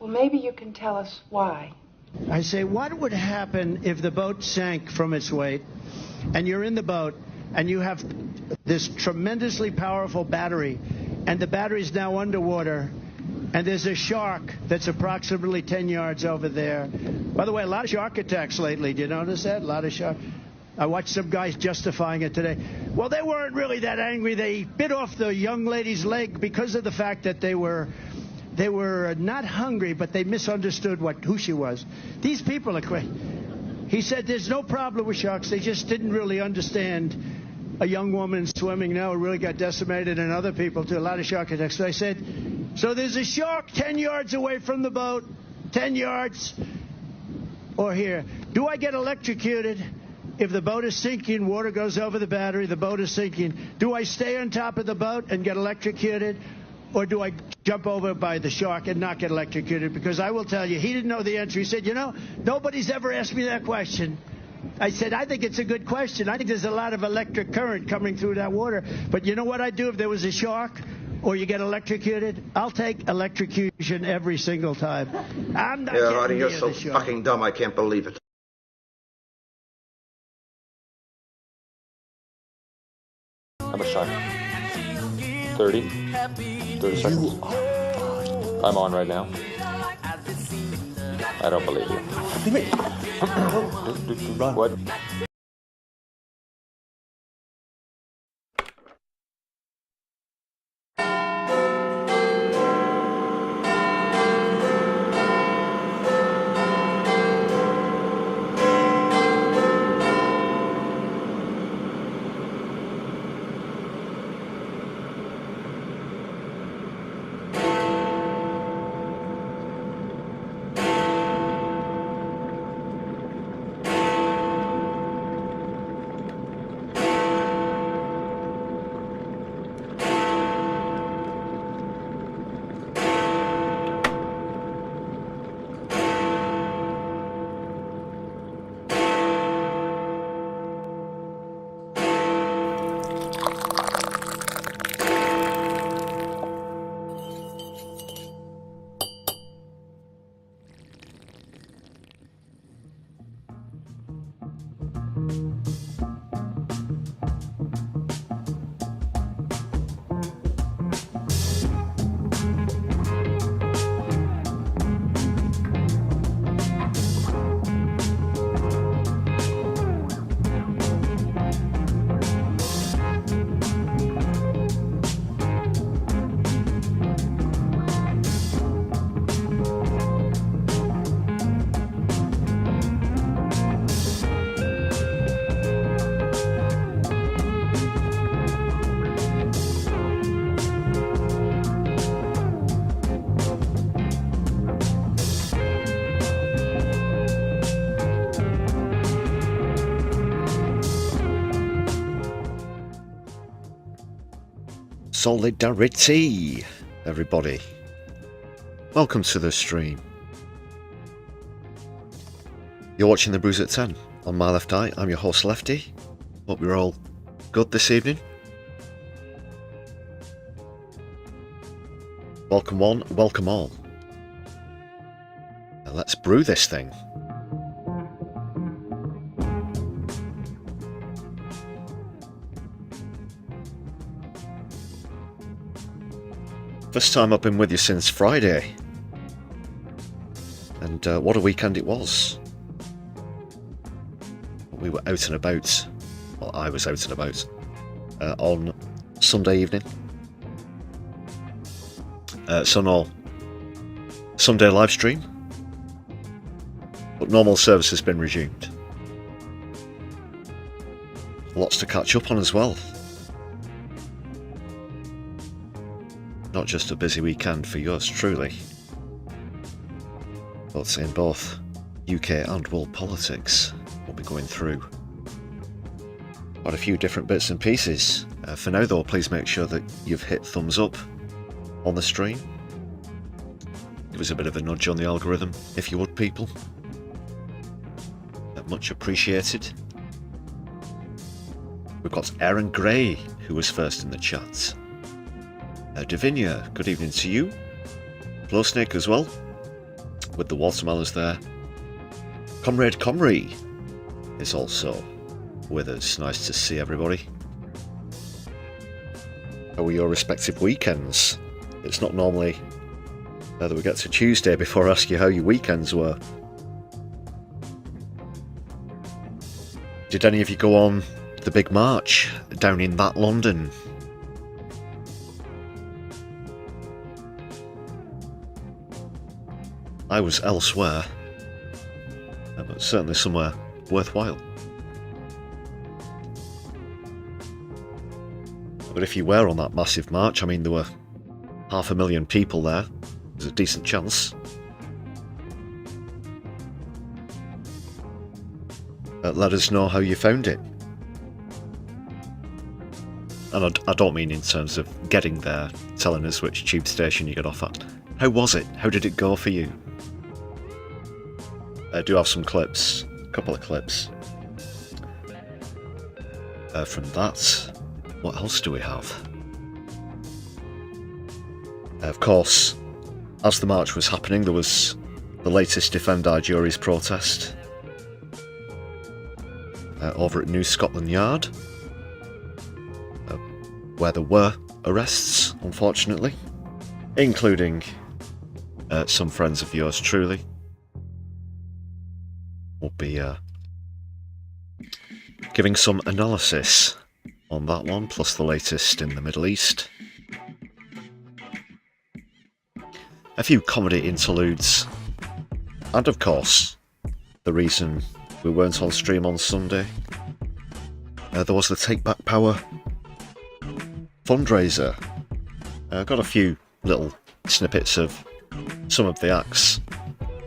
Well, maybe you can tell us why. I say, what would happen if the boat sank from its weight, and you're in the boat, and you have this tremendously powerful battery, and the battery's now underwater, and there's a shark that's approximately 10 yards over there. By the way, a lot of shark attacks lately. Do you notice that? A lot of shark. I watched some guys justifying it today. Well, they weren't really that angry. They bit off the young lady's leg because of the fact that they were not hungry, but they misunderstood who she was. These people are crazy. He said there's no problem with sharks. They just didn't really understand a young woman swimming now really got decimated, and other people too. A lot of shark attacks. So I said, so there's a shark 10 yards away from the boat, 10 yards, or here. Do I get electrocuted? If the boat is sinking, water goes over the battery, the boat is sinking. Do I stay on top of the boat and get electrocuted? Or do I jump over by the shark and not get electrocuted? Because I will tell you, he didn't know the answer. He said, nobody's ever asked me that question. I said, I think it's a good question. I think there's a lot of electric current coming through that water. But you know what I'd do if there was a shark or you get electrocuted? I'll take electrocution every single time. I'm not getting near you're so fucking dumb, I can't believe it. How much time? 30 seconds. I'm on right now. I don't believe you. What? Solidarity, everybody. Welcome to the stream. You're watching the Brews at 10 on my left eye. I'm your host Lefty. Hope you're all good this evening. Welcome one, welcome all. Now let's brew this thing. First time I've been with you since Friday, and what a weekend it was. We were out and about, well I was out and about, on Sunday evening. Sunday live stream, but normal service has been resumed. Lots to catch up on as well. Not just a busy weekend for yours truly, but in both UK and world politics, we'll be going through quite a few different bits and pieces. For now though, please make sure that you've hit thumbs up on the stream. Give us a bit of a nudge on the algorithm, if you would, people. Much appreciated. We've got Aaron Gray, who was first in the chat. Davinia, good evening to you. Flowsnake as well. with the watermelons there. Comrade Comrie is also with us. Nice to see everybody. How were your respective weekends? It's not normally that we get to Tuesday before I ask you how your weekends were. Did any of you go on the big march down in that London? I was elsewhere, but certainly somewhere worthwhile. But if you were on that massive march, I mean, there were 500,000 people there. There's a decent chance. Let us know how you found it. And I don't mean in terms of getting there, telling us which tube station you got off at. How was it? How did it go for you? I do have some clips, a couple of clips from that. What else do we have? Of course, as the march was happening, there was the latest Defend Our Juries protest over at New Scotland Yard, where there were arrests, unfortunately, including some friends of yours truly. We'll be giving some analysis on that one, plus the latest in the Middle East. A few comedy interludes, and of course, the reason we weren't on stream on Sunday. There was the Take Back Power fundraiser. I got a few little snippets of some of the acts,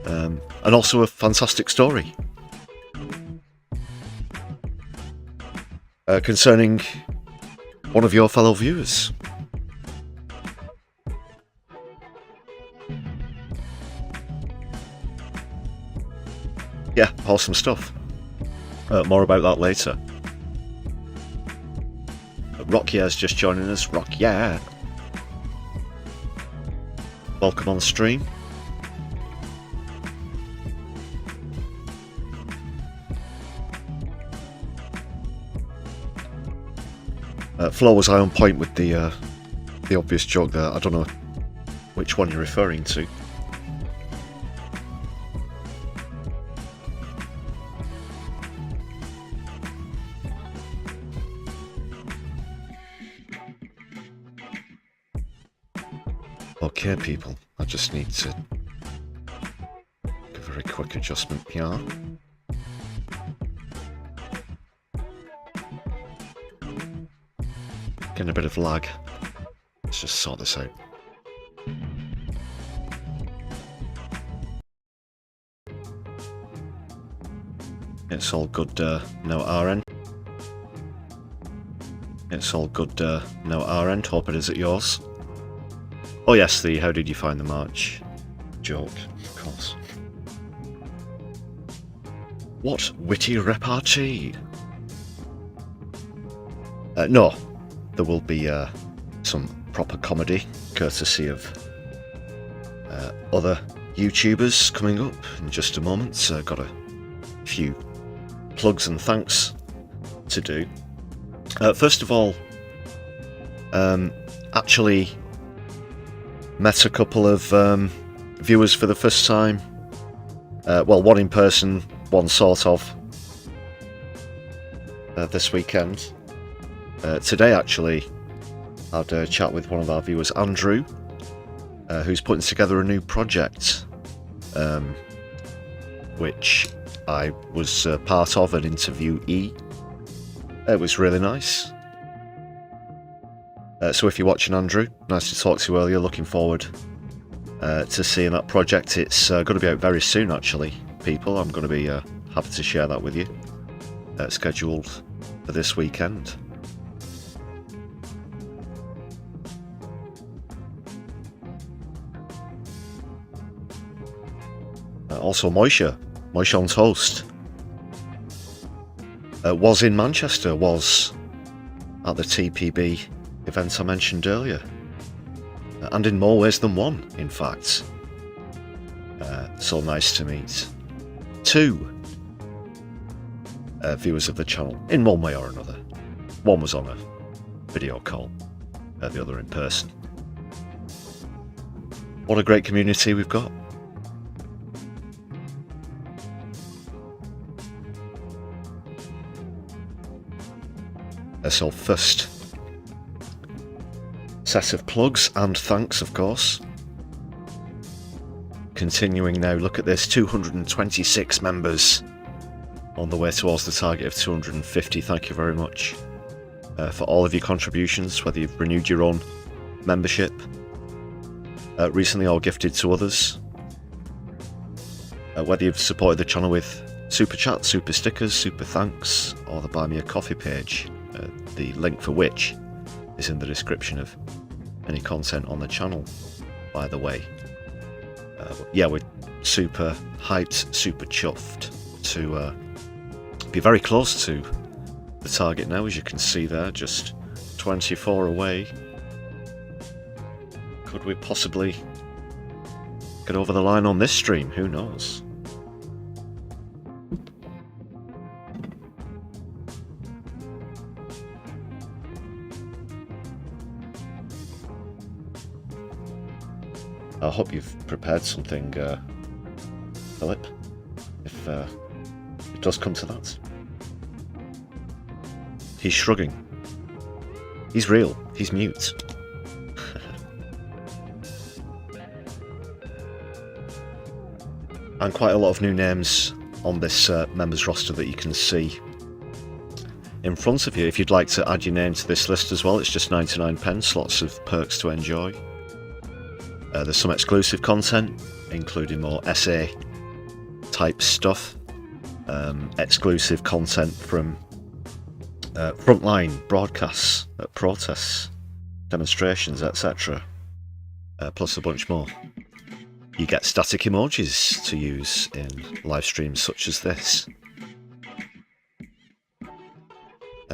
and also a fantastic story concerning one of your fellow viewers. Yeah, awesome stuff. More about that later. Rockyer's just joining us. Rockyer, welcome on stream. Flo, was I on point with the obvious joke there? I don't know which one you're referring to. Okay, people, I just need to give a very quick adjustment here. Getting a bit of lag. Let's just sort this out. It's all good now at our end. It's all good now at our end. Hope it is at yours. Oh yes, the how did you find the march joke, of course. What witty repartee? No, there will be some proper comedy, courtesy of other YouTubers coming up in just a moment. Got a few plugs and thanks to do. First of all, actually met a couple of viewers for the first time. Well, one in person, one sort of, this weekend. Today, actually, I had a chat with one of our viewers, Andrew, who's putting together a new project, which I was part of, an interviewee. It was really nice. So if you're watching, Andrew, nice to talk to you earlier. Looking forward to seeing that project. It's going to be out very soon, actually, people. I'm going to be happy to share that with you. Scheduled for this weekend. Also, Moisha on Toast, was in Manchester, was at the TBP event I mentioned earlier, and in more ways than one, in fact. so nice to meet 2 viewers of the channel in one way or another. One was on a video call, the other in person. What a great community we've got. So first set of plugs and thanks, of course. Continuing now, look at this, 226 members on the way towards the target of 250. Thank you very much for all of your contributions, whether you've renewed your own membership recently or gifted to others, whether you've supported the channel with super chat, super stickers, super thanks, or the Buy Me a Coffee page, the link for which is in the description of any content on the channel, by the way. Yeah, we're super hyped, super chuffed to be very close to the target now, as you can see there, just 24 away. Could we possibly get over the line on this stream? Who knows? I hope you've prepared something, Philip, if it does come to that. He's shrugging. He's real. He's mute. And quite a lot of new names on this members roster that you can see in front of you. If you'd like to add your name to this list as well, it's just 99p, lots of perks to enjoy. There's some exclusive content, including more essay type stuff, exclusive content from frontline broadcasts at protests, demonstrations, etc. Plus a bunch more. You get static emojis to use in live streams such as this.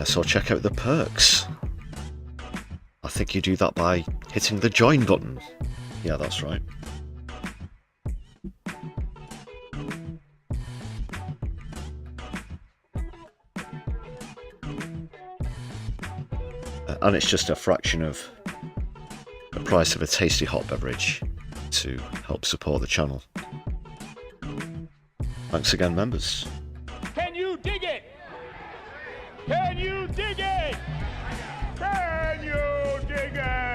So check out the perks. I think you do that by hitting the join button. Yeah, that's right. And it's just a fraction of the price of a tasty hot beverage to help support the channel. Thanks again, members. Can you dig it? Can you dig it? Can you dig it?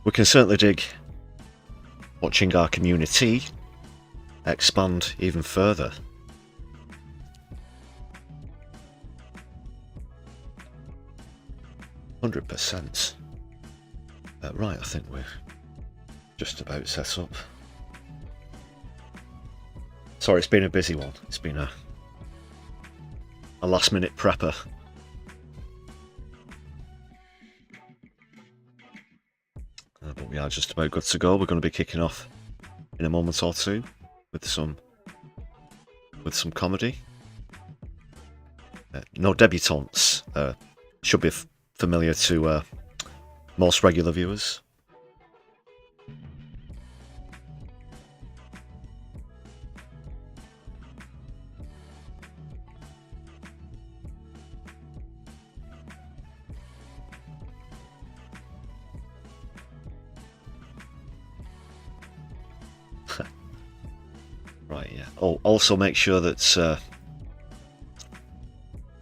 We can certainly dig watching our community expand even further. %. Right, I think we're just about set up. Sorry, it's been a busy one. It's been a last minute prepper. But we are just about good to go. We're going to be kicking off in a moment or two with some comedy. No debutantes. Should be familiar to most regular viewers. Right, yeah. Oh, also make sure that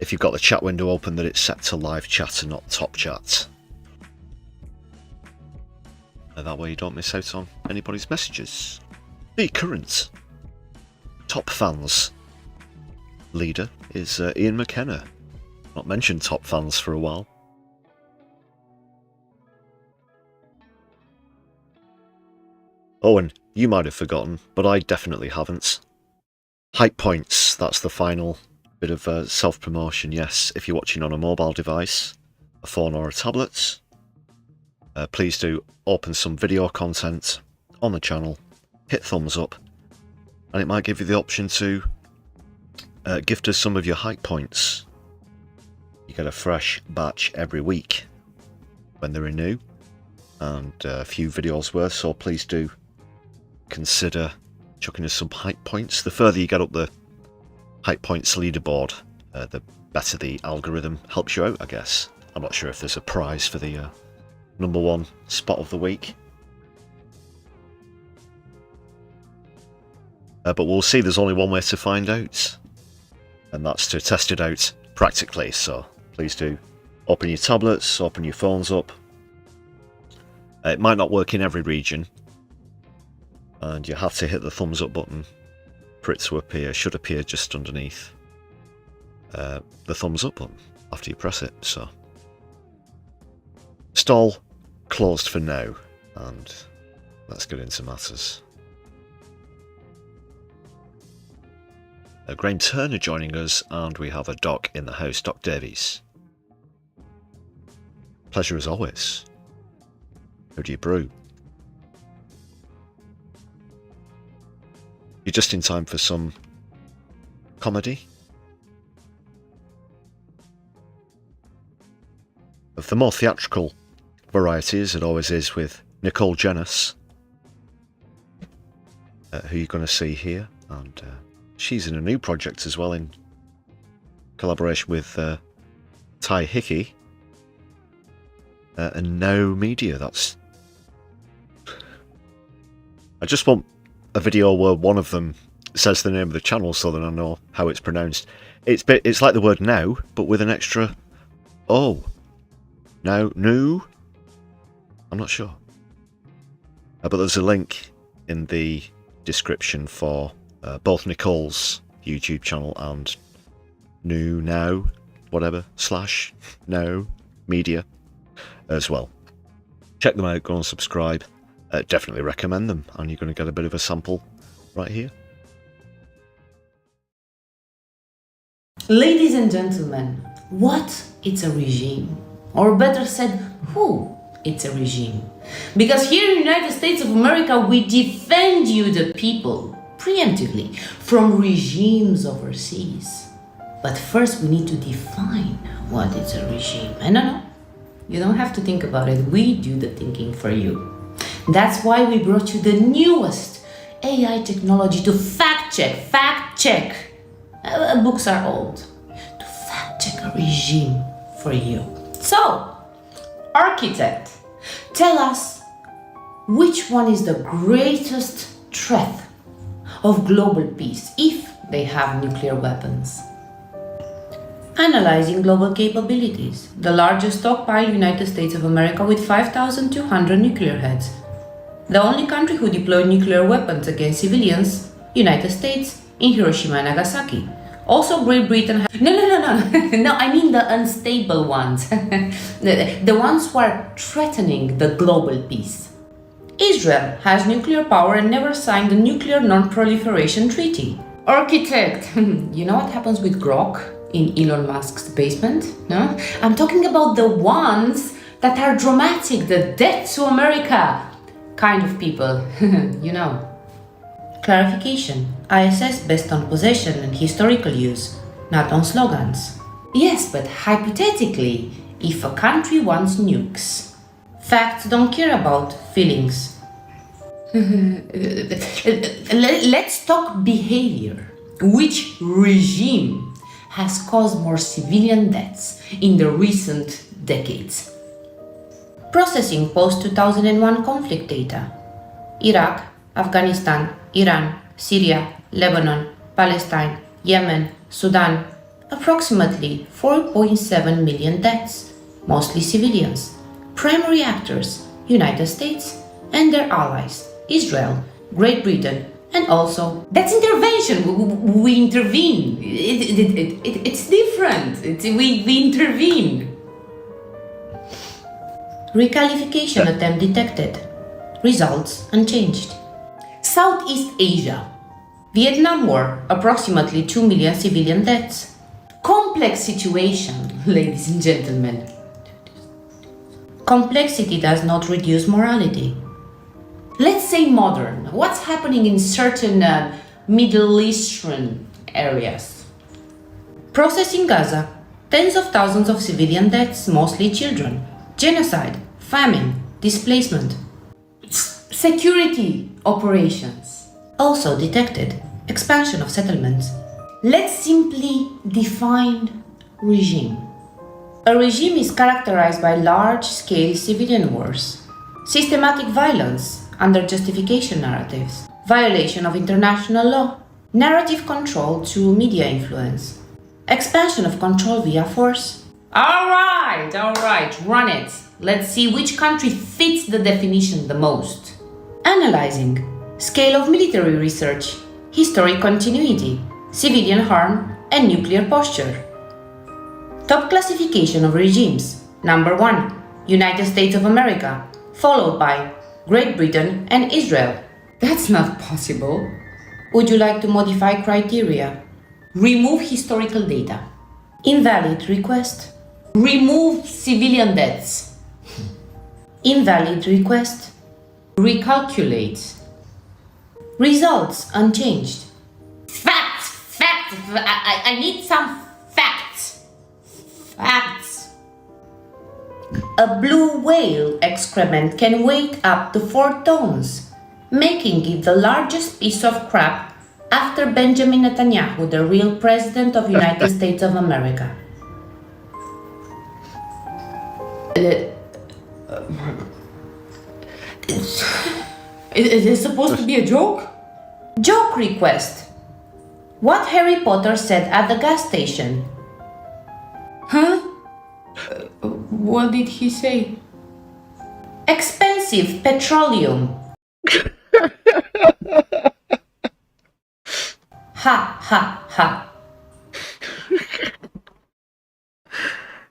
if you've got the chat window open, that it's set to live chat and not top chat. And that way you don't miss out on anybody's messages. The current top fans leader is Ian McKenna. Not mentioned top fans for a while. Oh, and you might have forgotten, but I definitely haven't. Hype points, that's the final bit of self-promotion. Yes, if you're watching on a mobile device, a phone or a tablet, please do open some video content on the channel, hit thumbs up, and it might give you the option to gift us some of your hype points. You get a fresh batch every week when they're new, and a few videos worth, so please do consider chucking us some hype points. The further you get up the hype points leaderboard, the better the algorithm helps you out, I guess. I'm not sure if there's a prize for the #1 spot of the week. But we'll see. There's only one way to find out, and that's to test it out practically. So please do open your tablets, open your phones up. It might not work in every region, and you have to hit the thumbs up button for it to appear. Should appear just underneath the thumbs up button after you press it. So stall closed for now, and let's get into matters. Graham Turner joining us, and we have a Doc in the house, Doc Davies. Pleasure as always. How do you brew? You're just in time for some comedy? Of the more theatrical variety, as it always is with Nicole Jennis, who you're going to see here, and she's in a new project as well in collaboration with Ty Hickey and Now Media. That's. I just want a video where one of them says the name of the channel so that I know how it's pronounced. It's like the word now, but with an extra O. Now, new? I'm not sure. But there's a link in the description for both Nicole's YouTube channel and now media as well. Check them out, go and subscribe. Definitely recommend them, and you're going to get a bit of a sample right here. Ladies and gentlemen, what is a regime? Or better said, who is a regime? Because here in the United States of America, we defend you, the people, preemptively from regimes overseas. But first we need to define what is a regime. And no, you don't have to think about it. We do the thinking for you. That's why we brought you the newest AI technology to fact check. Books are old. To fact check a regime for you. So, architect, tell us which one is the greatest threat of global peace if they have nuclear weapons. Analyzing global capabilities. The largest stockpile, United States of America, with 5,200 nuclear heads. The only country who deployed nuclear weapons against civilians, United States, in Hiroshima and Nagasaki. Also Great Britain. No, I mean the unstable ones. the ones who are threatening the global peace. Israel has nuclear power and never signed the Nuclear Non-Proliferation Treaty. Architect, you know what happens with Grok in Elon Musk's basement? No? I'm talking about the ones that are dramatic, the death to America kind of people, you know. Clarification. ISS based on possession and historical use, not on slogans. Yes, but hypothetically, if a country wants nukes, facts don't care about feelings. Let's talk behavior. Which regime has caused more civilian deaths in the recent decades? Processing post-2001 conflict data. Iraq, Afghanistan, Iran, Syria, Lebanon, Palestine, Yemen, Sudan. Approximately 4.7 million deaths, mostly civilians. Primary actors, United States and their allies, Israel, Great Britain, and also... That's intervention! We intervene! It's different! We intervene! Requalification attempt detected. Results unchanged. Southeast Asia. Vietnam War, approximately 2 million civilian deaths. Complex situation, ladies and gentlemen. Complexity does not reduce morality. Let's say modern. What's happening in certain Middle Eastern areas? Process in Gaza. Tens of thousands of civilian deaths, mostly children, genocide, famine, displacement, security operations. Also detected expansion of settlements. Let's simply define regime. A regime is characterized by large-scale civilian wars, systematic violence under justification narratives, violation of international law, narrative control through media influence, expansion of control via force. All right, run it. Let's see which country fits the definition the most. Analyzing scale of military research, historic continuity, civilian harm, and nuclear posture. Top classification of regimes. Number 1, United States of America, followed by Great Britain and Israel. That's not possible. Would you like to modify criteria? Remove historical data. Invalid request. Remove civilian deaths. Invalid request. Recalculate. Results unchanged. Facts! I need some facts. Facts. A blue whale excrement can weigh up to 4 tons, making it the largest piece of crap after Benjamin Netanyahu, the real president of United States of America. Is this supposed to be a joke? Joke request. What Harry Potter said at the gas station. Huh? What did he say? Expensive petroleum. Ha ha ha.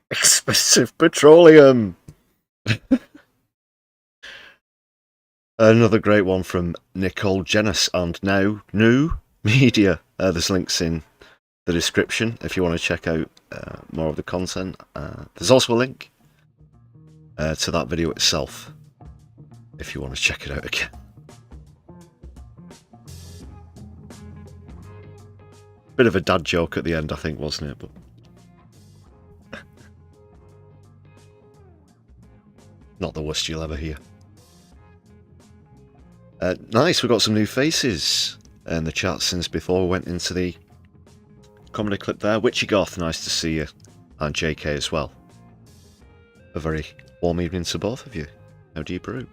Expensive petroleum. Another great one from Nicole Jenis and now New Media. There's links in the description if you want to check out more of the content. There's also a link to that video itself if you want to check it out again. Bit of a dad joke at the end, I think, wasn't it? But not the worst you'll ever hear. Nice, we've got some new faces in the chat since before we went into the comedy clip there. Witchy Goth, nice to see you. And JK as well. A very warm evening to both of you. How do you brew?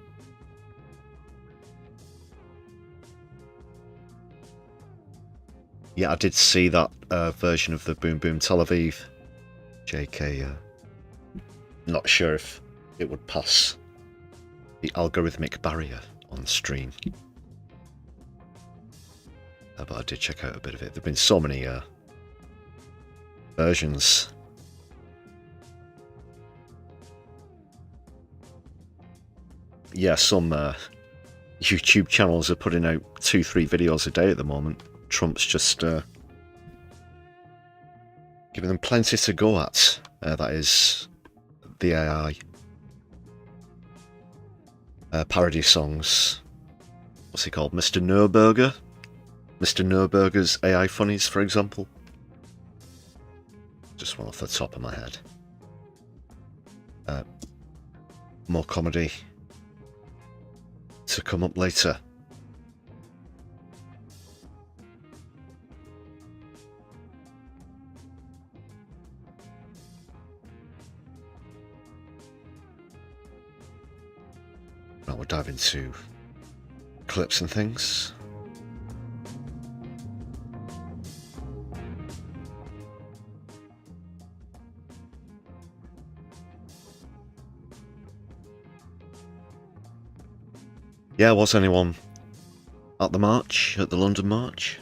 Yeah, I did see that version of the Boom Boom Tel Aviv. JK, not sure if it would pass the algorithmic barrier on stream. But I did check out a bit of it. There have been so many versions. Yeah, some YouTube channels are putting out 2-3 videos a day at the moment. Trump's just giving them plenty to go at. That is the AI. Parody songs. What's he called? Mr. Nurburger? Mr. Nurburger's AI funnies, for example. Just one off the top of my head. More comedy to come up later. Now we'll dive into clips and things. Yeah, was anyone at the march, at the London March?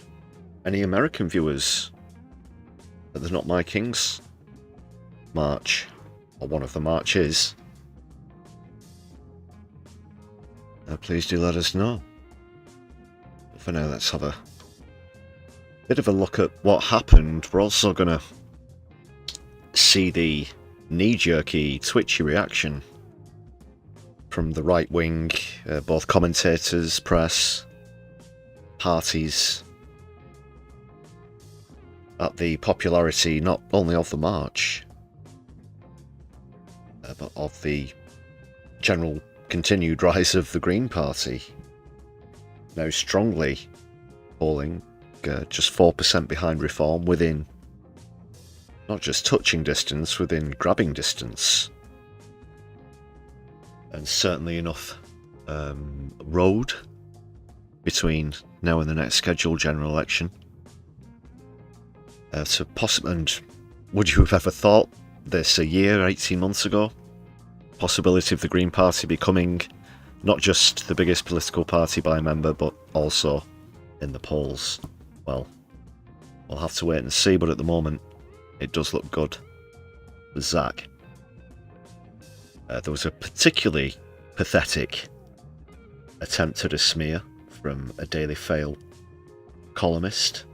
Any American viewers at the Not My Kings march, or one of the marches? Please do let us know. For now, let's have a bit of a look at what happened. We're also going to see the knee-jerky, twitchy reaction from the right wing, both commentators, press, parties, at the popularity not only of the march, but of the general continued rise of the Green Party, now strongly polling just 4% behind Reform, within not just touching distance, within grabbing distance. And certainly enough road between now and the next scheduled general election. And would you have ever thought this a year, 18 months ago? Possibility of the Green Party becoming not just the biggest political party by member, but also in the polls. Well, we'll have to wait and see, but at the moment, it does look good with Zach. There was a particularly pathetic attempt at a smear from a Daily Fail columnist.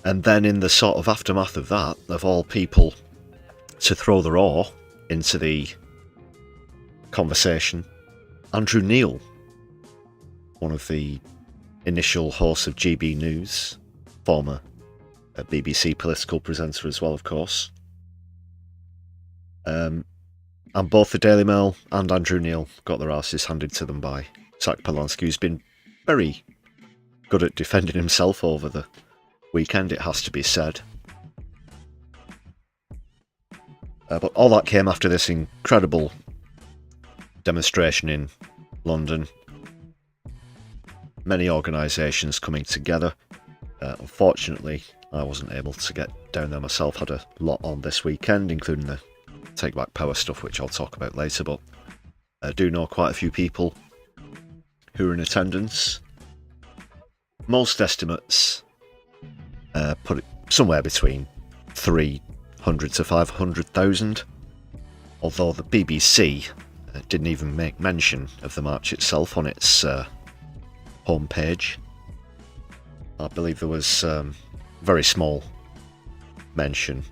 And then in the sort of aftermath of that, of all people to throw their oar into the conversation, Andrew Neil, one of the initial hosts of GB News, former BBC political presenter as well, of course. And both the Daily Mail and Andrew Neil got their asses handed to them by Zach Polanski, who's been very good at defending himself over the weekend, it has to be said. But all that came after this incredible demonstration in London. Many organisations coming together. Unfortunately, I wasn't able to get down there myself. Had a lot on this weekend, including the Take Back Power stuff, which I'll talk about later. But I do know quite a few people who are in attendance. Most estimates put it somewhere between 300 to 500,000, although the BBC didn't even make mention of the march itself on its homepage. I believe there was very small mention,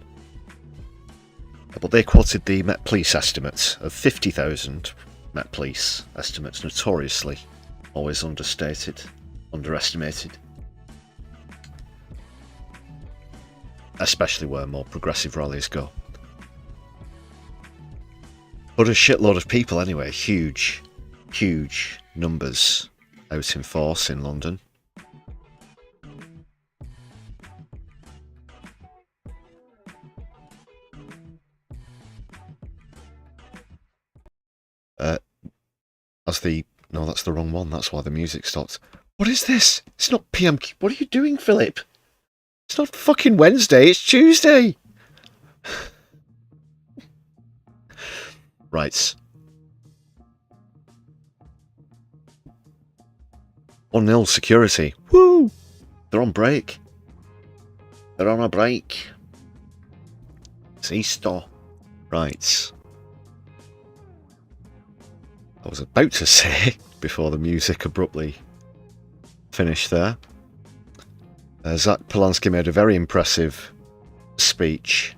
but they quoted the Met Police estimates of 50,000. Met Police estimates notoriously always understated, underestimated, especially where more progressive rallies go. But a shitload of people anyway, huge numbers out in force in London. No, that's the wrong one. That's why the music stopped. What is this? It's not PM. What are you doing, Philip? It's not fucking Wednesday. It's Tuesday. Right. 1-0 security. Woo! They're on break. They're on a break. It's Easter. Right. I was about to say, before the music abruptly finished there, Zach Polanski made a very impressive speech.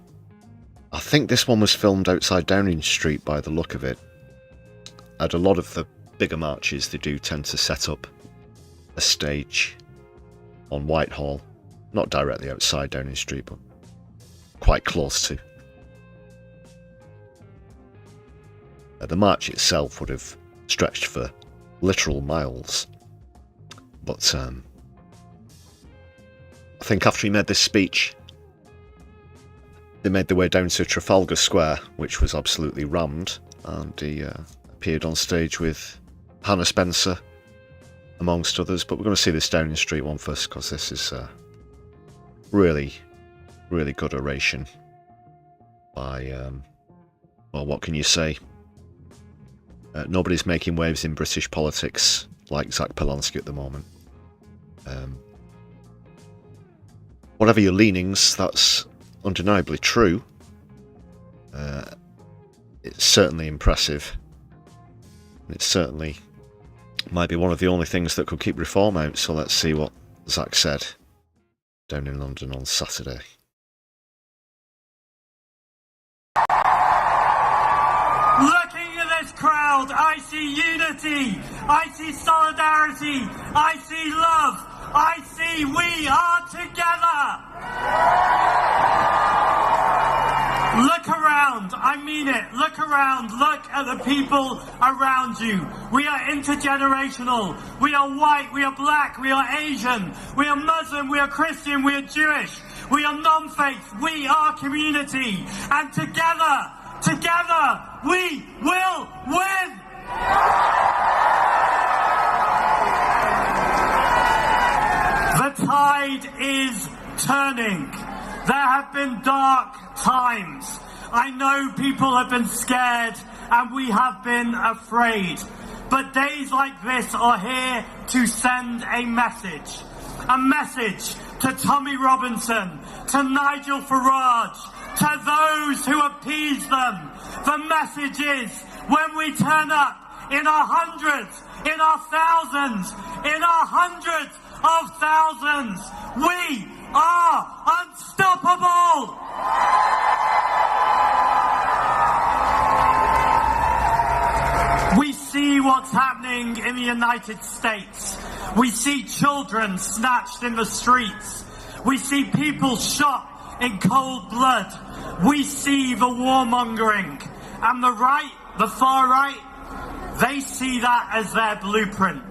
I think this one was filmed outside Downing Street by the look of it. At a lot of the bigger marches, they do tend to set up a stage on Whitehall, not directly outside Downing Street, but quite close to. The march itself would have stretched for literal miles, but I think after he made this speech, they made their way down to Trafalgar Square, which was absolutely rammed, and he appeared on stage with Hannah Spencer, amongst others. But we're going to see this Downing Street one first, because this is really good oration by, well, what can you say? Nobody's making waves in British politics like Zach Polanski at the moment. Whatever your leanings, that's undeniably true. It's certainly impressive. It certainly might be one of the only things that could keep reform out, so let's see what Zach said down in London on Saturday. Looking at this crowd, I see unity, I see solidarity, I see love, I see we are together. Look around. around. I mean it. Look around. Look at the people around you. We are intergenerational. We are white. We are black. We are Asian. We are Muslim. We are Christian. We are Jewish. We are non-faith. We are community. And together, we will win. The tide is turning. There have been dark times. I know people have been scared and we have been afraid. But days like this are here to send a message. A message to Tommy Robinson, to Nigel Farage, to those who appease them. The message is, when we turn up in our hundreds, in our thousands, in our hundreds of thousands, we are unstoppable! We see what's happening in the United States. We see children snatched in the streets. We see people shot in cold blood. We see the warmongering. And the right, the far right, they see that as their blueprint.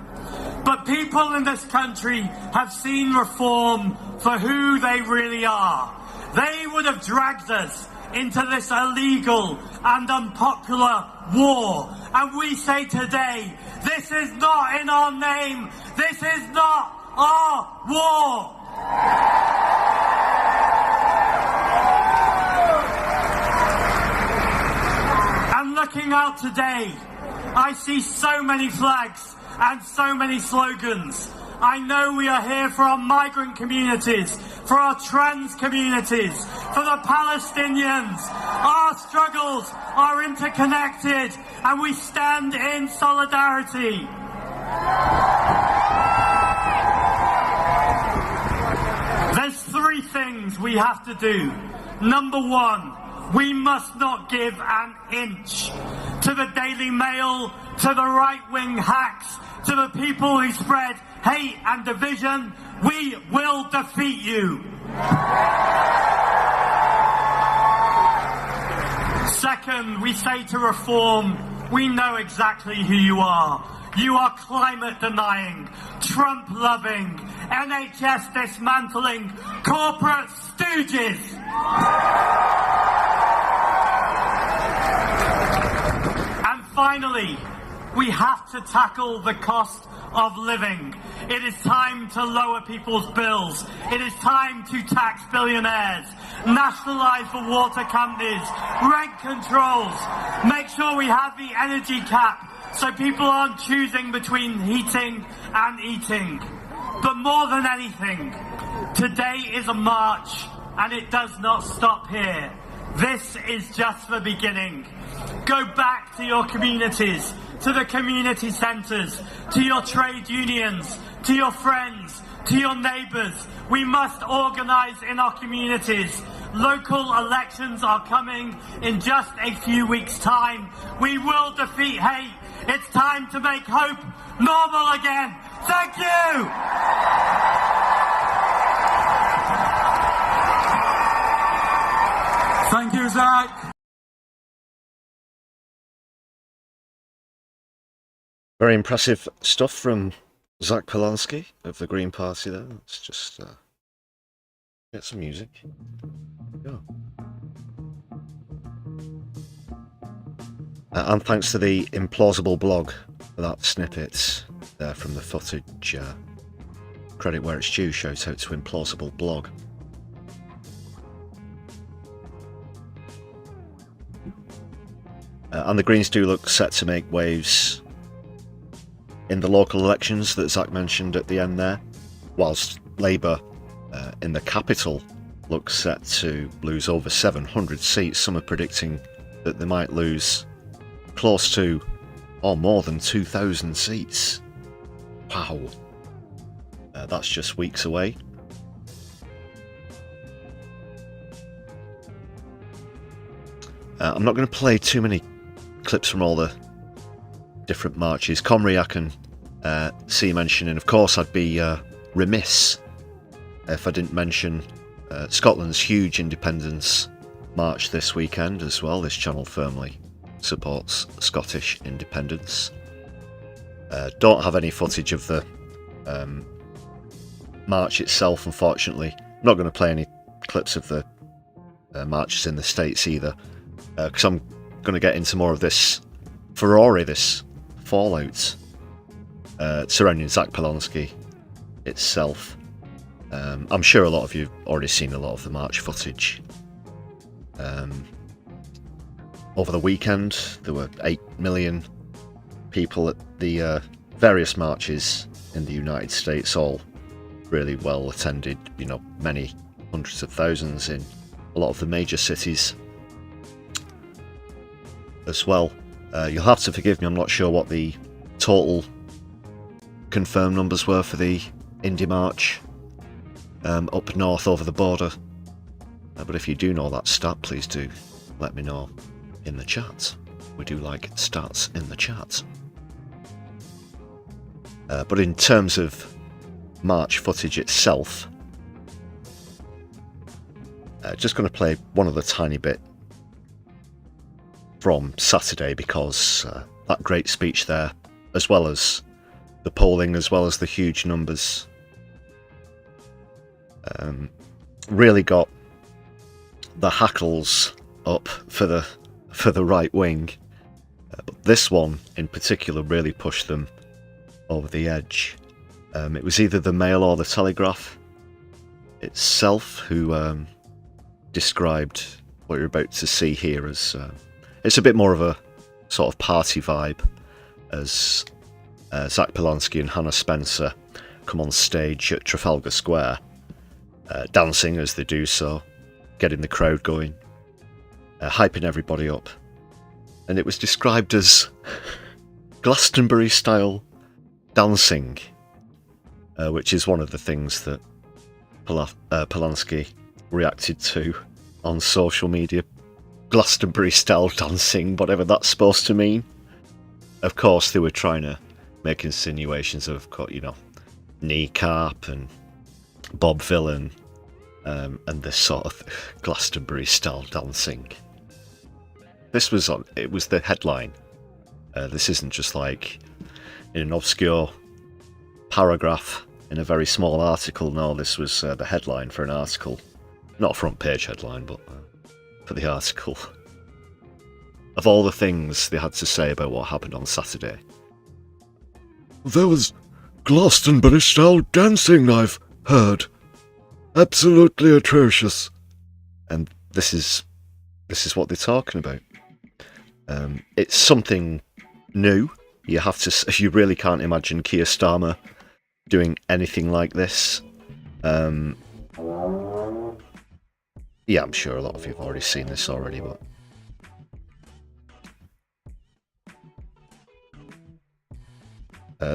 But people in this country have seen reform for who they really are. They would have dragged us into this illegal and unpopular war. And we say today, this is not in our name. This is not our war. And looking out today, I see so many flags and so many slogans. I know we are here for our migrant communities, for our trans communities, for the Palestinians. Our struggles are interconnected and we stand in solidarity. There's three things we have to do. Number one, we must not give an inch to the Daily Mail, to the right-wing hacks, to the people who spread hate and division. We will defeat you. Second, we say to reform, we know exactly who you are. You are climate denying, Trump loving, NHS dismantling, corporate stooges. And finally, we have to tackle the cost of living. It is time to lower people's bills. It is time to tax billionaires, nationalise the water companies, rent controls, make sure we have the energy cap so people aren't choosing between heating and eating. But more than anything, today is a march and it does not stop here. This is just the beginning. Go back to your communities, to the community centres, to your trade unions, to your friends, to your neighbours. We must organise in our communities. Local elections are coming in just a few weeks' time. We will defeat hate. It's time to make hope normal again. Thank you! Thank you, Zach. Very impressive stuff from Zach Polanski of the Green Party there. Let's just get some music. Go. And thanks to the Implausible blog for that snippet there from the footage. Credit where it's due, shout out to Implausible blog. And the Greens do look set to make waves in the local elections that Zach mentioned at the end there, whilst Labour in the capital looks set to lose over 700 seats. Some are predicting that they might lose close to or more than 2,000 seats. Wow. That's just weeks away. I'm not going to play too many clips from all the different marches. Comrie I can see mentioning. Of course, I'd be remiss if I didn't mention Scotland's huge independence march this weekend as well. This channel firmly supports Scottish independence. Don't have any footage of the march itself, unfortunately. I'm not going to play any clips of the marches in the States either, because I'm going to get into more of this furore, this fallout surrounding Zach Polonsky itself. I'm sure a lot of you have already seen a lot of the march footage. Over the weekend, there were 8 million people at the various marches in the United States, all really well attended, you know, many hundreds of thousands in a lot of the major cities as well. You'll have to forgive me, I'm not sure what the total confirmed numbers were for the Indy March up north over the border, but if you do know that stat, please do let me know in the chat. We do like stats in the chat. But in terms of march footage itself, just going to play one other tiny bit from Saturday, because that great speech there, as well as the polling, as well as the huge numbers, really got the hackles up for the right wing. But this one in particular really pushed them over the edge. It was either the Mail or the Telegraph itself who described what you're about to see here as it's a bit more of a sort of party vibe, as Zach Polonsky and Hannah Spencer come on stage at Trafalgar Square, dancing as they do so, getting the crowd going, hyping everybody up. And it was described as Glastonbury style dancing, which is one of the things that Polonsky reacted to on social media. Glastonbury style dancing, whatever that's supposed to mean. Of course, they were trying to make insinuations of, you know, kneecap and Bob Villain, and this sort of Glastonbury style dancing. This was it was the headline. This isn't just like in an obscure paragraph in a very small article. No, this was the headline for an article. Not a front page headline, but for the article. Of all the things they had to say about what happened on Saturday. There was Glastonbury style dancing, I've heard. Absolutely atrocious. And this is what they're talking about. It's something new. You have to. You really can't imagine Keir Starmer doing anything like this. Yeah, I'm sure a lot of you have already seen this already, but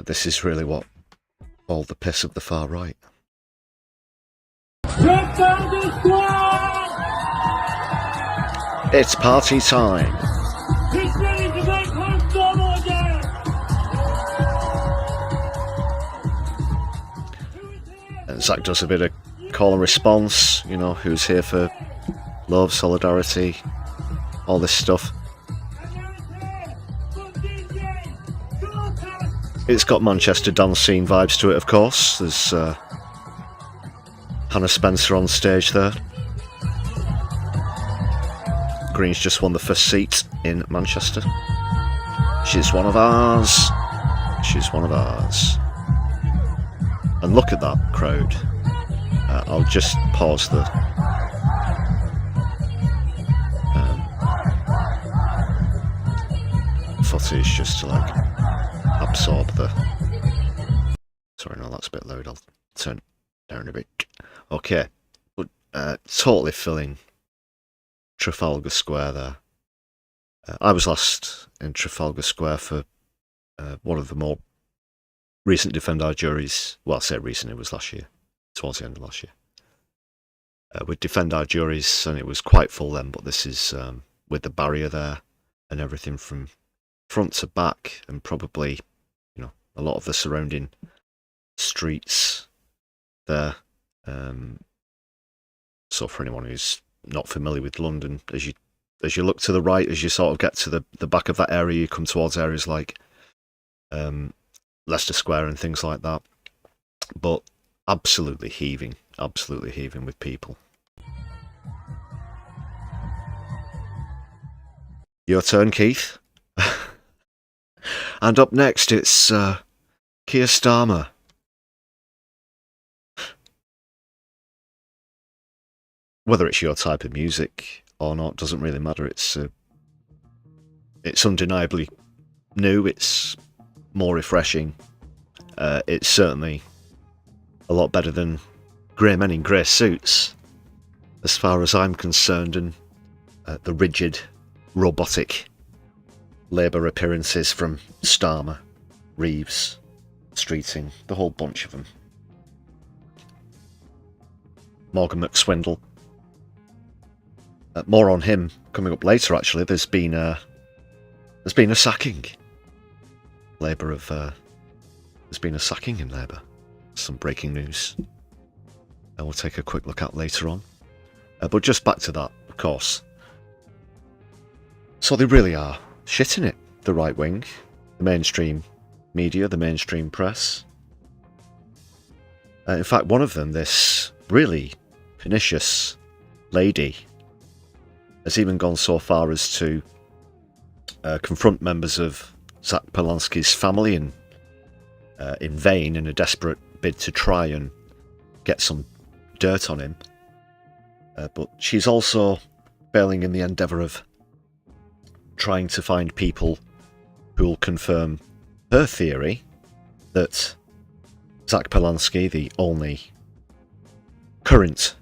this is really what all the piss of the far right. It's party time. He's ready to make homes normal again. And Zach does a bit of call and response, you know, who's here for love, solidarity, all this stuff. It's got Manchester dance scene vibes to it, of course. There's Hannah Spencer on stage there. Green's just won the first seat in Manchester. She's one of ours. She's one of ours. And look at that crowd. I'll just pause the footage just to like absorb the. Sorry, no, that's a bit loud. I'll turn it down a bit. Okay, but totally filling Trafalgar Square there. I was last in Trafalgar Square for one of the more recent Defend Our Juries. Well, I say recent, it was last year, towards the end of last year. With Defend Our Juries, and it was quite full then, but this is with the barrier there and everything from front to back, and probably, you know, a lot of the surrounding streets there. So for anyone who's not familiar with London, as you look to the right, as you sort of get to the back of that area, you come towards areas like Leicester Square and things like that. But absolutely heaving with people. Your turn, Keith. And up next, it's Keir Starmer. Whether it's your type of music or not doesn't really matter. It's undeniably new. It's more refreshing. It's certainly a lot better than grey men in grey suits, as far as I'm concerned, and the rigid, robotic Labour appearances from Starmer, Reeves, Streeting, the whole bunch of them. Morgan McSwindle. More on him coming up later. Actually, there's been a sacking. There's been a sacking in Labour. Some breaking news. And we'll take a quick look at later on. But just back to that, of course. So they really are shitting it, the right wing, the mainstream media, the mainstream press. In fact, one of them, this really pernicious lady, has even gone so far as to confront members of Zach Polanski's family in vain, in a desperate bid to try and get some dirt on him. But she's also failing in the endeavour of trying to find people who will confirm her theory that Zach Polanski, the only current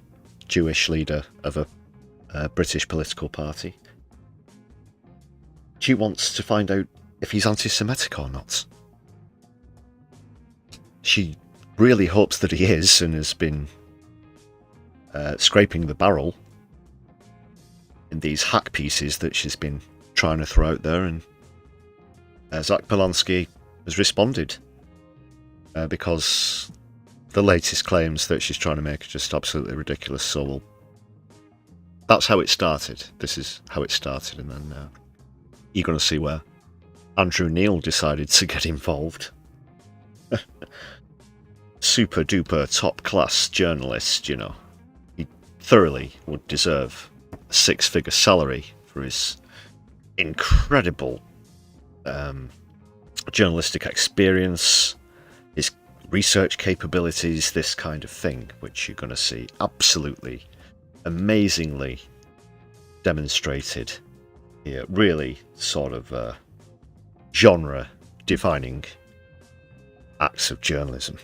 Jewish leader of a British political party, she wants to find out if he's anti-Semitic or not. She really hopes that he is, and has been scraping the barrel in these hack pieces that she's been trying to throw out there, and Zach Polanski has responded because the latest claims that she's trying to make are just absolutely ridiculous. So that's how it started. This is how it started, and then you're going to see where Andrew Neil decided to get involved. Super duper top class journalist, you know. He thoroughly would deserve a 6-figure salary for his incredible journalistic experience, his research capabilities, this kind of thing, which you're going to see absolutely amazingly demonstrated here. Really sort of genre defining acts of journalism.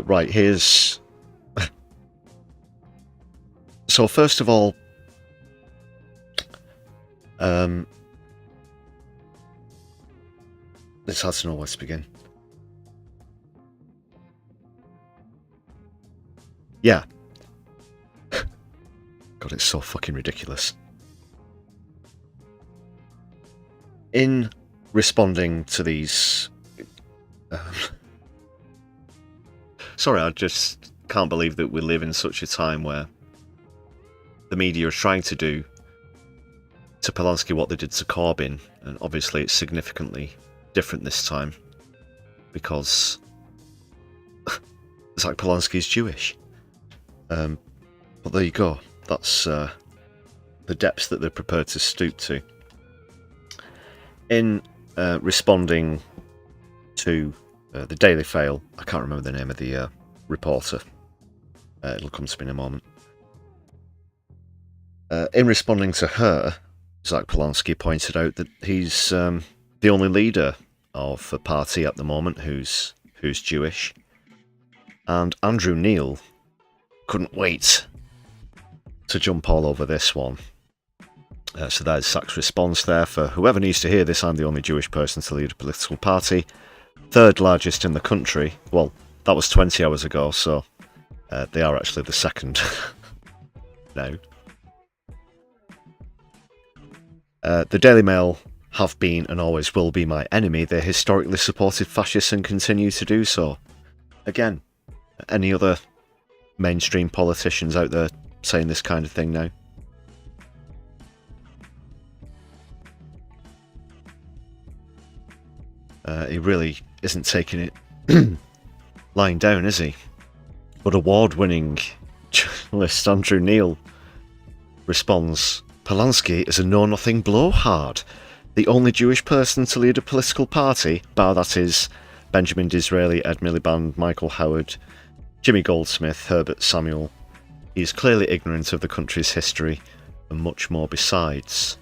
Right, here's... So first of all, it's hard to know where to begin. Yeah. God, it's so fucking ridiculous. In responding to these... Sorry, I just can't believe that we live in such a time where the media is trying to do to Polanski what they did to Corbyn, and obviously it's significantly different this time because Zach Polanski is Jewish. But there you go. That's the depths that they're prepared to stoop to. In responding to the Daily Fail, I can't remember the name of the reporter. It'll come to me in a moment. In responding to her, Zach Polanski pointed out that he's the only leader of a party at the moment who's Jewish. And Andrew Neil couldn't wait to jump all over this one. So there's Zach's response there. For whoever needs to hear this, I'm the only Jewish person to lead a political party. Third largest in the country. Well, that was 20 hours ago, so they are actually the second now. The Daily Mail have been and always will be my enemy. They historically supported fascists and continue to do so. Again, any other mainstream politicians out there saying this kind of thing now? He really isn't taking it lying down, is he? But award-winning journalist Andrew Neil responds, Polanski is a know-nothing blowhard. The only Jewish person to lead a political party, bar that is Benjamin Disraeli, Ed Miliband, Michael Howard, Jimmy Goldsmith, Herbert Samuel. He is clearly ignorant of the country's history and much more besides.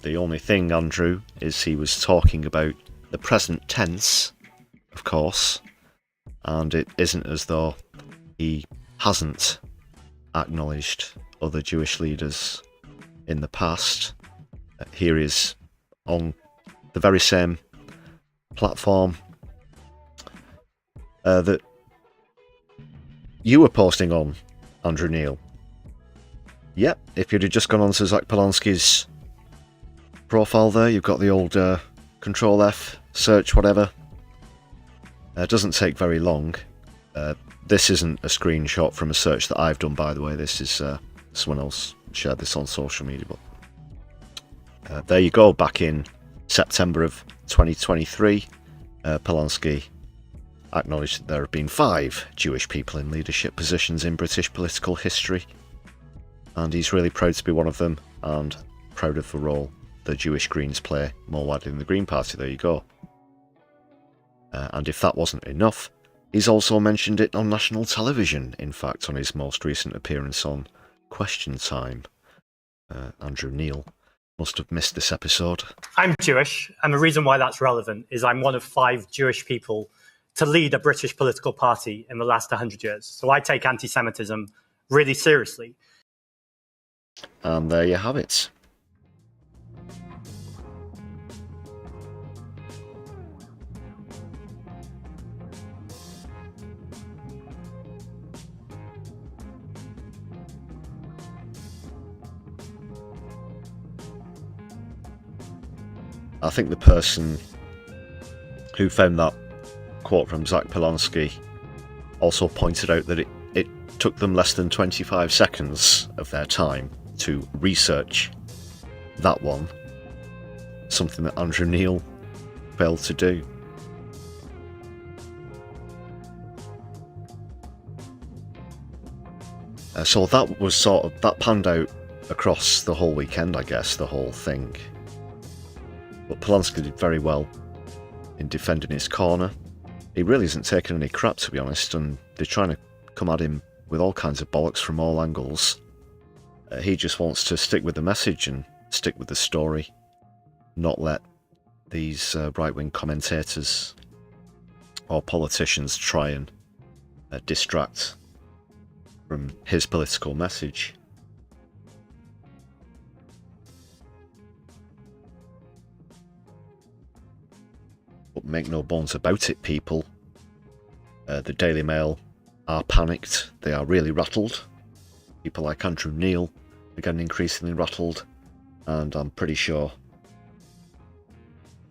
The only thing, Andrew, is he was talking about the present tense, of course, and it isn't as though he hasn't acknowledged other Jewish leaders in the past. Here he is on the very same platform that you were posting on, Andrew Neil. Yep, if you'd have just gone on to Zach Polanski's profile there, you've got the old Control F, search, whatever. It doesn't take very long. This isn't a screenshot from a search that I've done, by the way. This is someone else shared this on social media. But there you go. Back in September of 2023, Polanski acknowledged that there have been 5 Jewish people in leadership positions in British political history, and he's really proud to be one of them, and proud of the role the Jewish Greens play more widely in the Green Party. There you go. And if that wasn't enough, he's also mentioned it on national television, in fact, on his most recent appearance on Question Time. Andrew Neil must have missed this episode. I'm Jewish, and the reason why that's relevant is I'm one of 5 Jewish people to lead a British political party in the last 100 years. So I take anti-Semitism really seriously. And there you have it. I think the person who found that quote from Zach Polanski also pointed out that it took them less than 25 seconds of their time to research that one, something that Andrew Neil failed to do. So that was that panned out across the whole weekend, I guess, the whole thing. But Polanski did very well in defending his corner. He really isn't taking any crap, to be honest, and they're trying to come at him with all kinds of bollocks from all angles. He just wants to stick with the message and stick with the story, not let these right-wing commentators or politicians try and distract from his political message. But make no bones about it, people. The Daily Mail are panicked. They are really rattled. People like Andrew Neil are getting increasingly rattled. And I'm pretty sure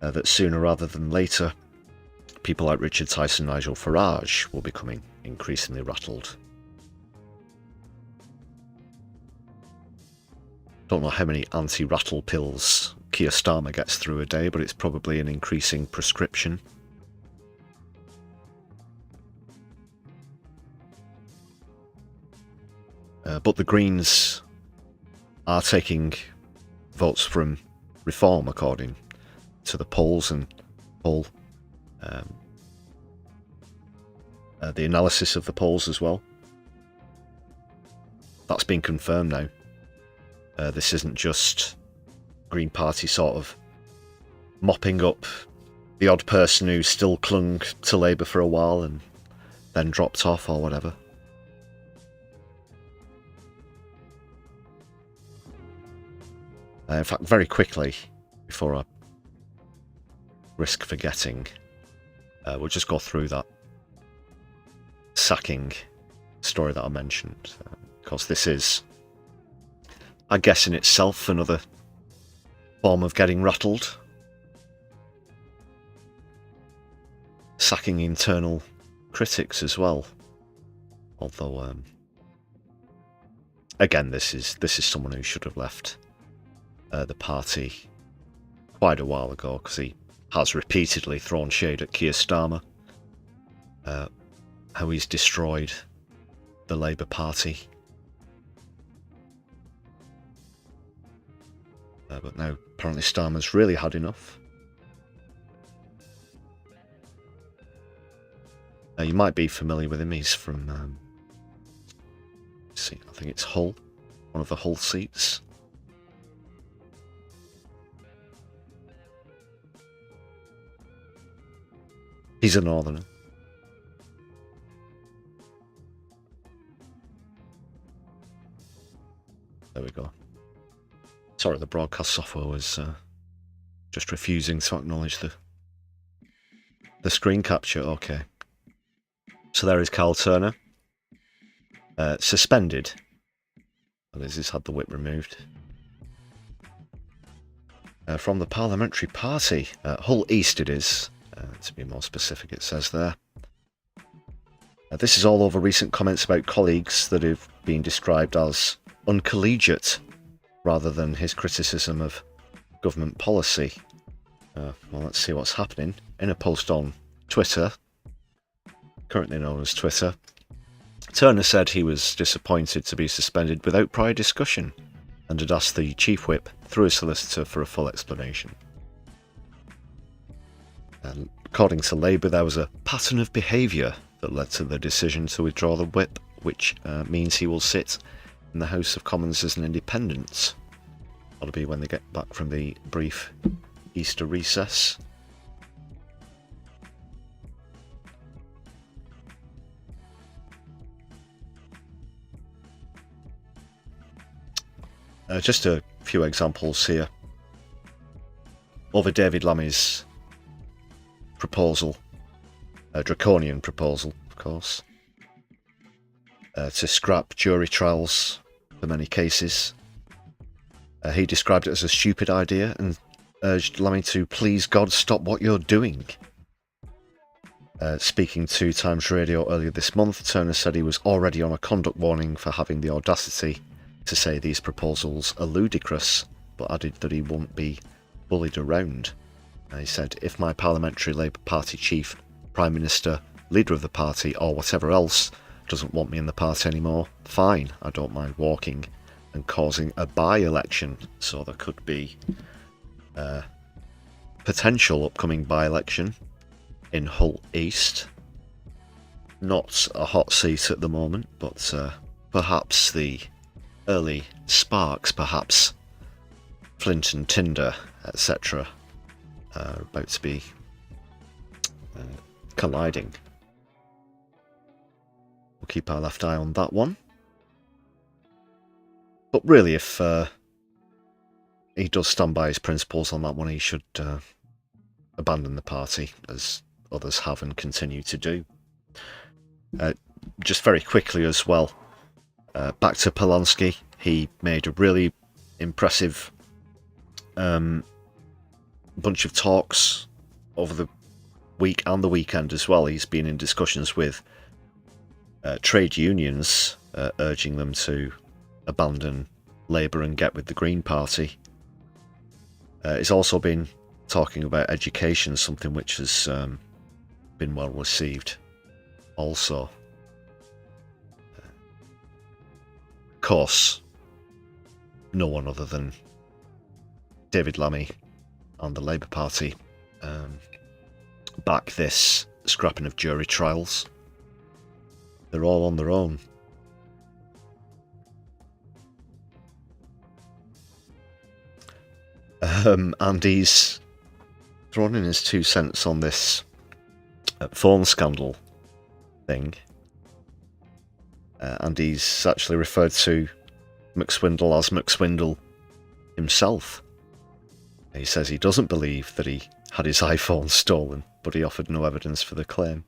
that sooner rather than later, people like Richard Tyson and Nigel Farage will be becoming increasingly rattled. Don't know how many anti-rattle pills Keir Starmer gets through a day, but it's probably an increasing prescription. But the Greens are taking votes from Reform, according to the polls and the analysis of the polls as well. That's been confirmed now. This isn't just Green Party sort of mopping up the odd person who still clung to Labour for a while and then dropped off or whatever. In fact, very quickly, before I risk forgetting, we'll just go through that sacking story that I mentioned, because this is, I guess, in itself another form of getting rattled. Sacking internal critics as well. Although, again, this is someone who should have left the party quite a while ago, because he has repeatedly thrown shade at Keir Starmer, how he's destroyed the Labour Party. But now apparently Starmer's really had enough. You might be familiar with him. He's from, I think it's Hull, one of the Hull seats. He's a northerner. There we go. Sorry, the broadcast software was just refusing to acknowledge the screen capture. Okay. So there is Carl Turner. Suspended. That is, he's had the whip removed. From the Parliamentary Party. Hull East it is. To be more specific, it says there. This is all over recent comments about colleagues that have been described as uncollegiate, rather than his criticism of government policy. Well, let's see what's happening. In a post on Twitter, currently known as Twitter, Turner said he was disappointed to be suspended without prior discussion, and had asked the Chief Whip, through his solicitor, for a full explanation. And according to Labour, there was a pattern of behaviour that led to the decision to withdraw the whip, which means he will sit in the House of Commons as an independent. That'll be when they get back from the brief Easter recess. Just a few examples here. Over David Lammy's proposal, a draconian proposal, of course, to scrap jury trials for many cases. He described it as a stupid idea and urged Lammy to please God stop what you're doing. Speaking to Times Radio earlier this month, Turner said he was already on a conduct warning for having the audacity to say these proposals are ludicrous, but added that he won't be bullied around. He said, if my Parliamentary Labour Party chief, Prime Minister, leader of the party, or whatever else doesn't want me in the party anymore, fine, I don't mind walking and causing a by-election. So there could be a potential upcoming by-election in Hull East. Not a hot seat at the moment, but perhaps the early sparks, perhaps Flint and Tinder, etc., are about to be colliding. We'll keep our left eye on that one. But really, if he does stand by his principles on that one, he should abandon the party, as others have and continue to do. Just very quickly as well, back to Polanski. He made a really impressive bunch of talks over the week and the weekend as well. He's been in discussions with trade unions, urging them to abandon Labour and get with the Green Party. He's also been talking about education, something which has been well received also. Of course, no one other than David Lammy and the Labour Party back this scrapping of jury trials. They're all on their own. And he's thrown in his 2 cents on this phone scandal thing. And he's actually referred to McSwindle as McSwindle himself. He says he doesn't believe that he had his iPhone stolen, but he offered no evidence for the claim.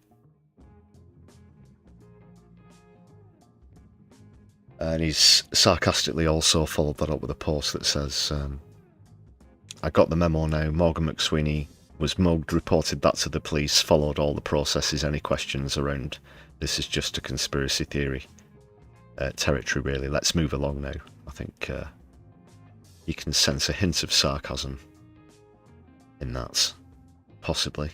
And he's sarcastically also followed that up with a post that says, I got the memo now. Morgan McSweeney was mugged, reported that to the police, followed all the processes. Any questions around this is just a conspiracy theory territory, really. Let's move along now. I think you can sense a hint of sarcasm in that, possibly.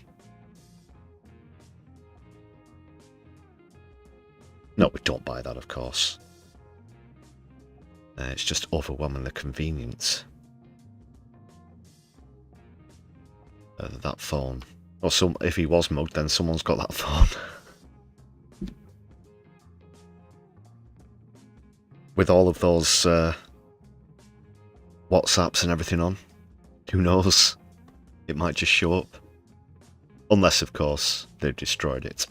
No, we don't buy that, of course. It's just overwhelmingly convenient. That phone. Or if he was mugged, then someone's got that phone. With all of those WhatsApps and everything on. Who knows? It might just show up. Unless, of course, they've destroyed it.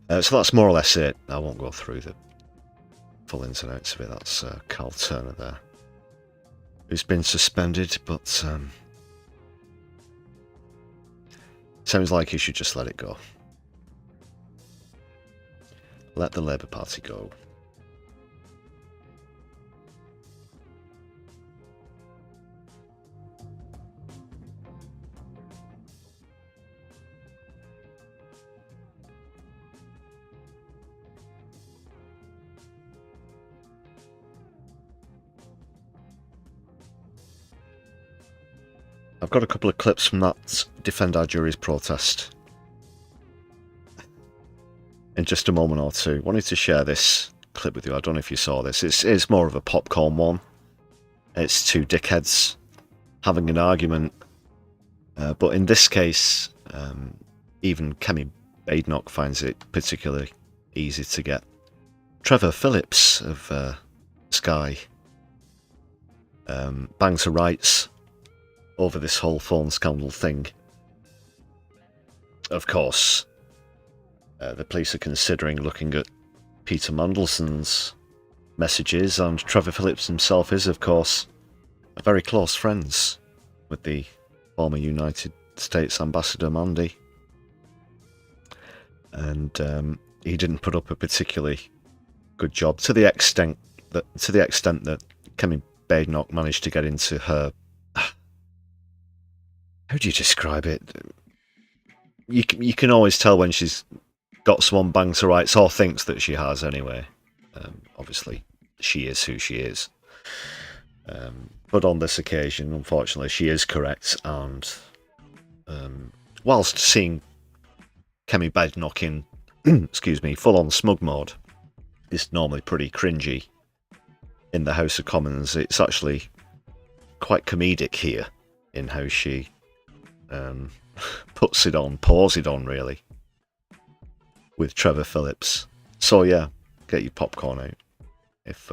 So that's more or less it. I won't go through the full ins and outs of it. That's Carl Turner there, who's been suspended, but sounds like he should just let it go. Let the Labour Party go. I've got a couple of clips from that Defend Our Juries protest in just a moment or two. Wanted to share this clip with you. I don't know if you saw this. It's more of a popcorn one. It's two dickheads having an argument. But in this case, even Kemi Badenoch finds it particularly easy to get. Trevor Phillips of Sky bangs her rights over this whole phone scandal thing. Of course, the police are considering looking at Peter Mandelson's messages, and Trevor Phillips himself is, of course, very close friends with the former United States Ambassador Mandy. And he didn't put up a particularly good job, to the extent that Kemi Badenoch managed to get into her... How do you describe it? You can always tell when she's got someone banged to rights, or thinks that she has anyway. Obviously, she is who she is. But on this occasion, unfortunately, she is correct. And whilst seeing Kemi Badenoch in, excuse me, full-on smug mode is normally pretty cringy in the House of Commons, it's actually quite comedic here in how she pours it on, really, with Trevor Phillips. So yeah, get your popcorn out. If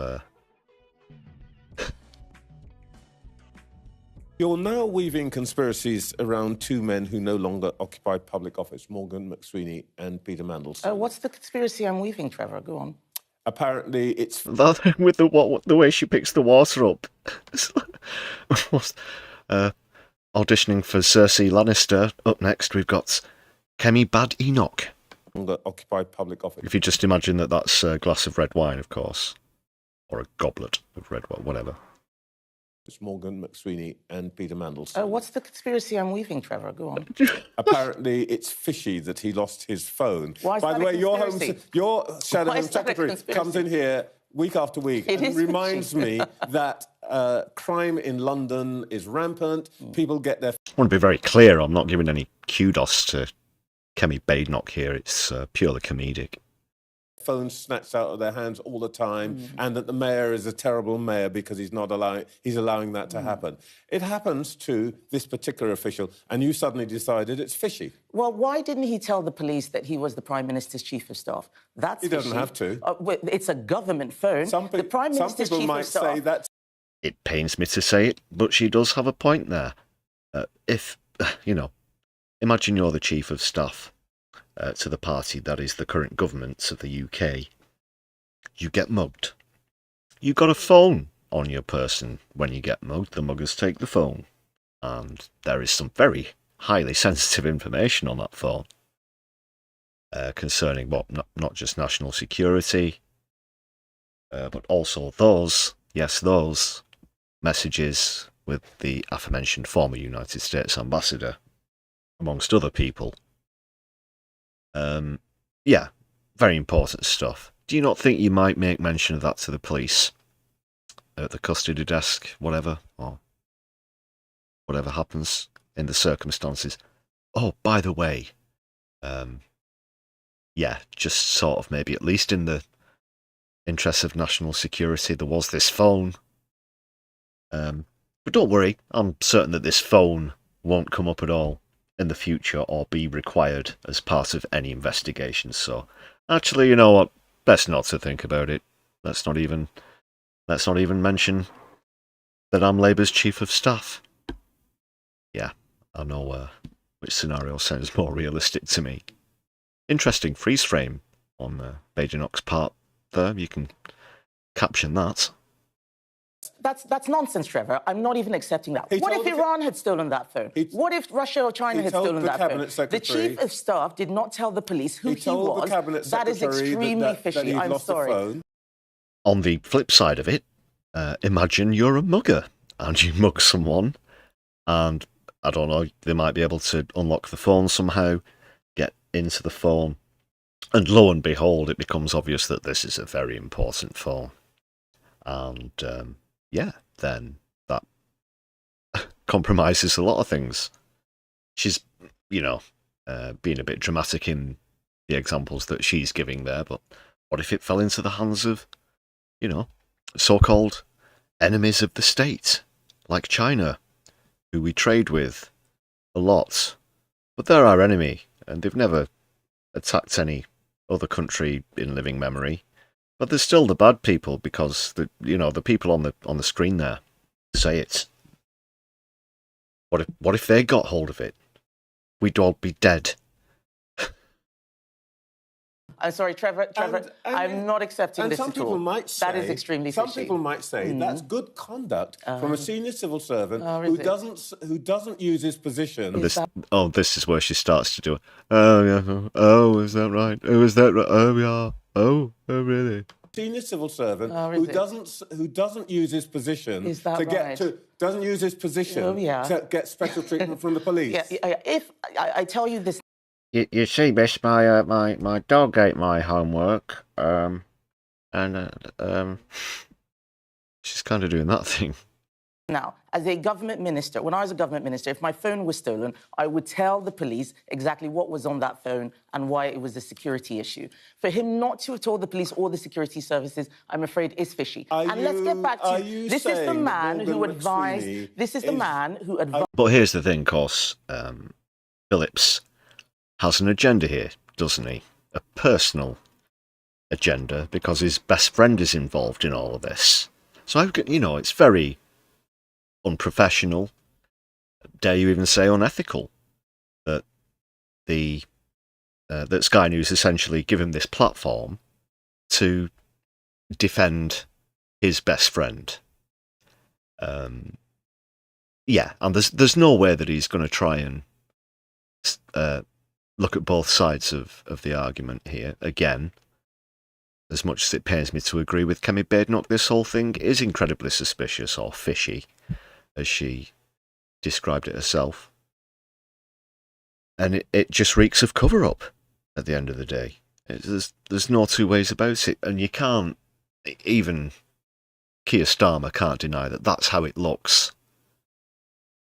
You're now weaving conspiracies around two men who no longer occupy public office, Morgan McSweeney and Peter Mandelson. What's the conspiracy I'm weaving, Trevor? Go on. Apparently, it's with the way she picks the water up. Auditioning for Cersei Lannister. Up next, we've got Kemi Badenoch. Longer occupy public office. If you just imagine that that's a glass of red wine, of course, or a goblet of red wine, whatever. It's Morgan McSweeney and Peter Mandelson. What's the conspiracy I'm weaving, Trevor? Go on. Apparently, it's fishy that he lost his phone. Why is By that the a way, conspiracy? your Shadow Why Home is that a Secretary conspiracy? comes in here week after week It and is reminds fishy. me that crime in London is rampant. People get their... I want to be very clear, I'm not giving any kudos to Kemi Badenoch here. It's purely comedic. phones snatched out of their hands all the time, and that the mayor is a terrible mayor because he's allowing that to happen. It happens to this particular official, and you suddenly decided it's fishy. Well, why didn't he tell the police that he was the Prime Minister's Chief of Staff? That's He doesn't fishy. have to. It's a government phone. The Prime Minister's some people Chief might of Staff... say that's... It pains me to say it, but she does have a point there. If, imagine you're the Chief of Staff to the party that is the current government of the UK. You get mugged. You got a phone on your person. When you get mugged, the muggers take the phone. And there is some very highly sensitive information on that phone concerning not just national security, but also those yes, those messages with the aforementioned former United States ambassador, amongst other people. Yeah, very important stuff. Do you not think you might make mention of that to the police at the custody desk, whatever, or whatever happens in the circumstances? Oh, by the way, yeah, just sort of maybe at least in the interests of national security, there was this phone. But don't worry, I'm certain that this phone won't come up at all in the future or be required as part of any investigation. So, actually, you know what? Best not to think about it. Let's not even mention that I'm Labour's Chief of Staff. Yeah, I know which scenario sounds more realistic to me. Interesting freeze frame on Badenoch's part there. You can caption that. That's nonsense, Trevor. I'm not even accepting that. What if Iran had stolen that phone? What if Russia or China had stolen that phone? The Chief of Staff did not tell the police who he was. That is extremely fishy. I'm sorry. On the flip side of it, imagine you're a mugger and you mug someone, and I don't know, they might be able to unlock the phone somehow, get into the phone, and lo and behold, it becomes obvious that this is a very important phone. And yeah, then that compromises a lot of things. She's, you know, being a bit dramatic in the examples that she's giving there, but what if it fell into the hands of, you know, so-called enemies of the state, like China, who we trade with a lot, but they're our enemy, and they've never attacked any other country in living memory. But there's still the bad people, because the people on the screen there say it. What if they got hold of it? We'd all be dead. I'm sorry, Trevor. I'm not accepting this at all. That is extremely fishy. Some people might say that's good conduct from a senior civil servant who doesn't use his position. This is where she starts to do it. Oh yeah. Oh, is that right? Oh, is that right? Oh yeah. Oh really? Senior civil servant who doesn't use his position doesn't use his position to get special treatment from the police. If I tell you this. You see, Miss, my dog ate my homework, and she's kind of doing that thing. Now, as a government minister, when I was a government minister, if my phone was stolen, I would tell the police exactly what was on that phone and why it was a security issue. For him not to have told the police or the security services, I'm afraid, is fishy. Let's get back to this is the man who advised. This is the man who advised. But here's the thing, of course, Phillips has an agenda here, doesn't he? A personal agenda, because his best friend is involved in all of this. So, it's very unprofessional, dare you even say unethical, that that Sky News essentially give him this platform to defend his best friend. Yeah, and there's no way that he's going to try and look at both sides of the argument here. Again, as much as it pains me to agree with Kemi Badenoch, this whole thing is incredibly suspicious, or fishy, as she described it herself. And it just reeks of cover-up at the end of the day. There's no two ways about it, and you can't, even Keir Starmer can't deny that that's how it looks.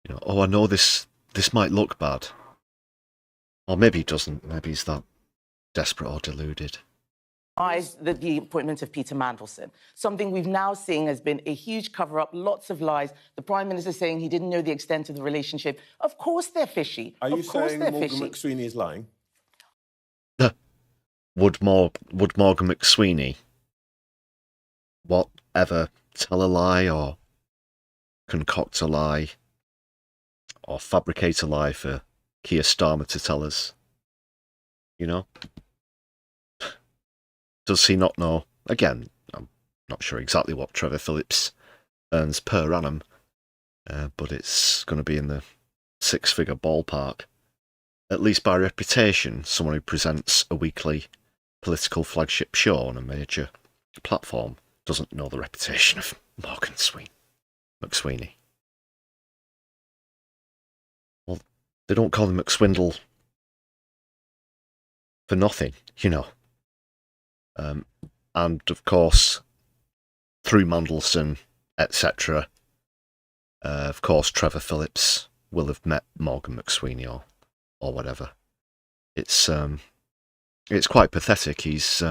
I know this might look bad. Or maybe it doesn't. Maybe he's that desperate or deluded. The appointment of Peter Mandelson. Something we've now seen has been a huge cover-up, lots of lies. The Prime Minister saying he didn't know the extent of the relationship. Of course they're fishy. Are you saying Morgan McSweeney is lying? Would Morgan McSweeney ever tell a lie or concoct a lie or fabricate a lie for Keir Starmer to tell us? Does he not know? Again, I'm not sure exactly what Trevor Phillips earns per annum, but it's going to be in the six-figure ballpark. At least by reputation, someone who presents a weekly political flagship show on a major platform doesn't know the reputation of Morgan McSweeney. Well, they don't call him McSwindle for nothing, you know. And of course, through Mandelson, etc., of course, Trevor Phillips will have met Morgan McSweeney or whatever. It's quite pathetic. He's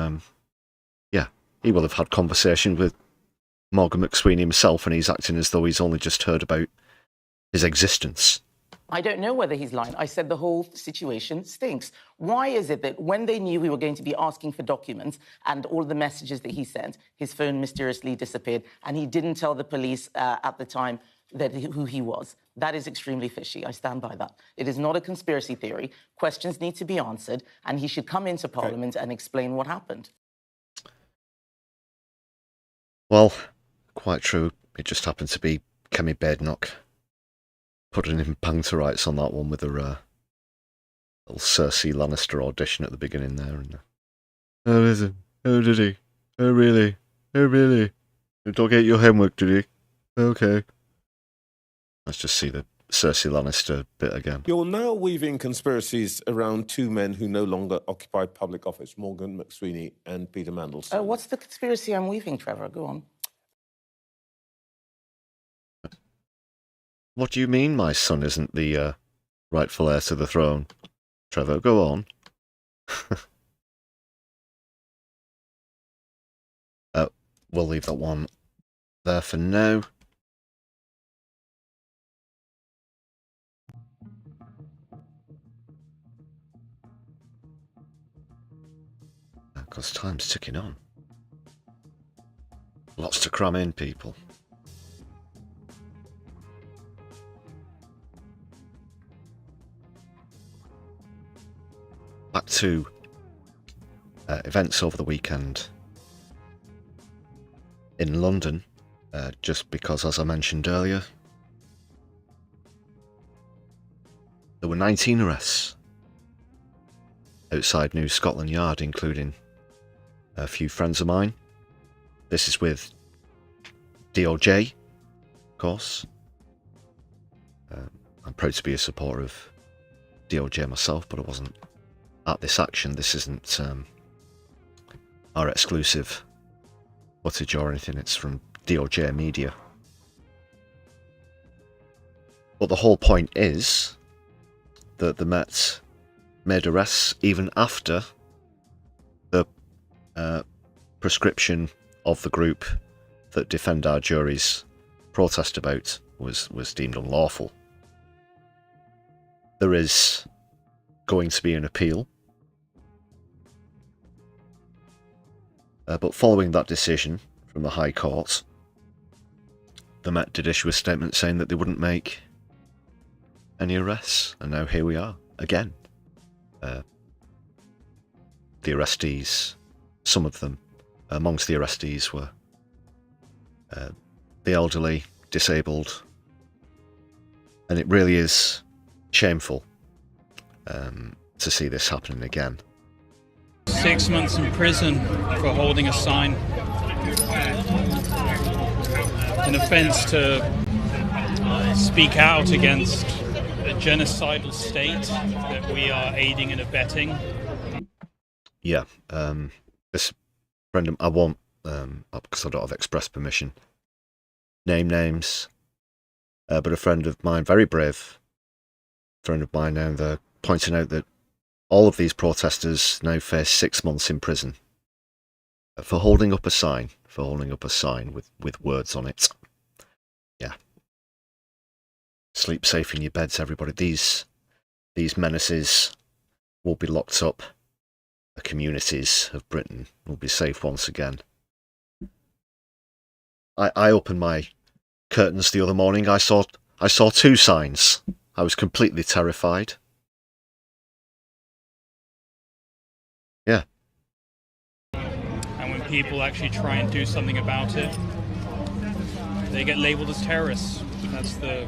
he will have had conversation with Morgan McSweeney himself, and he's acting as though he's only just heard about his existence. I don't know whether he's lying. I said the whole situation stinks. Why is it that when they knew we were going to be asking for documents and all the messages that he sent, his phone mysteriously disappeared, and he didn't tell the police at the time who he was? That is extremely fishy. I stand by that. It is not a conspiracy theory. Questions need to be answered, and he should come into Parliament and explain what happened. Well, quite true. It just happened to be Kemi Badenoch putting in punctuates on that one with her little Cersei Lannister audition at the beginning there. And oh, is it? Oh, did he? Oh, really? Oh, really? You don't get your homework, did he? Okay. Let's just see the Cersei Lannister bit again. You're now weaving conspiracies around two men who no longer occupy public office, Morgan McSweeney and Peter Mandelson. What's the conspiracy I'm weaving, Trevor? Go on. What do you mean my son isn't the rightful heir to the throne? Trevor, go on. We'll leave that one there for now. Because time's ticking on. Lots to cram in, people. Back to events over the weekend in London, just because, as I mentioned earlier, there were 19 arrests outside New Scotland Yard, including a few friends of mine. This is with DOJ, of course. I'm proud to be a supporter of DOJ myself, but I wasn't at this action. This isn't our exclusive footage or anything. It's from DOJ Media. But the whole point is that the Met made arrests even after the prescription of the group that Defend Our Juries protest about was deemed unlawful. There is going to be an appeal. But following that decision from the High Court, the Met did issue a statement saying that they wouldn't make any arrests, and now here we are again. The arrestees, some of them, amongst the arrestees were the elderly, disabled, and it really is shameful to see this happening again. 6 months in prison for holding a sign. An offence to speak out against a genocidal state that we are aiding and abetting. Yeah, this friend, I won't, because I don't have express permission, name names, but a friend of mine, very brave friend of mine now, they're pointing out that all of these protesters now face 6 months in prison for holding up a sign, with words on it. Yeah. Sleep safe in your beds, everybody. These menaces will be locked up. The communities of Britain will be safe once again. I opened my curtains the other morning. I saw 2 signs. I was completely terrified. Yeah. And when people actually try and do something about it, they get labelled as terrorists. That's the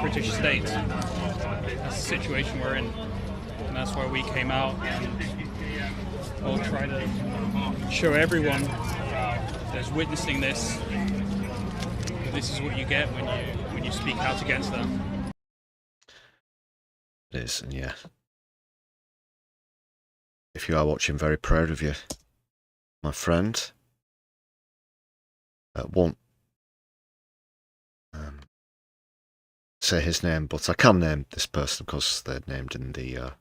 British state. That's the situation we're in. And that's why we came out and we'll try to show everyone There's witnessing this. But this is what you get when you speak out against them. It is, and yeah. If you are watching, very proud of you, my friend. Won't say his name, but I can name this person because they're named in the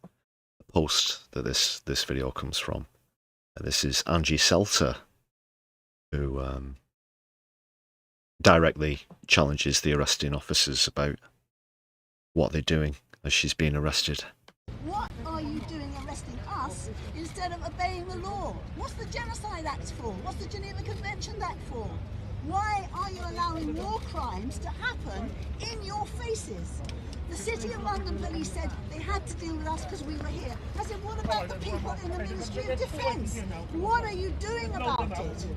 post that this video comes from. This is Angie Selter, who directly challenges the arresting officers about what they're doing as she's being arrested. What are you doing arresting us instead of obeying the law? What's the Genocide Act for? What's the Geneva Convention Act for? Why are you allowing war crimes to happen in your faces? The City of London police said they had to deal with us because we were here. I said, what about the people in the Ministry of Defence? What are you doing about it?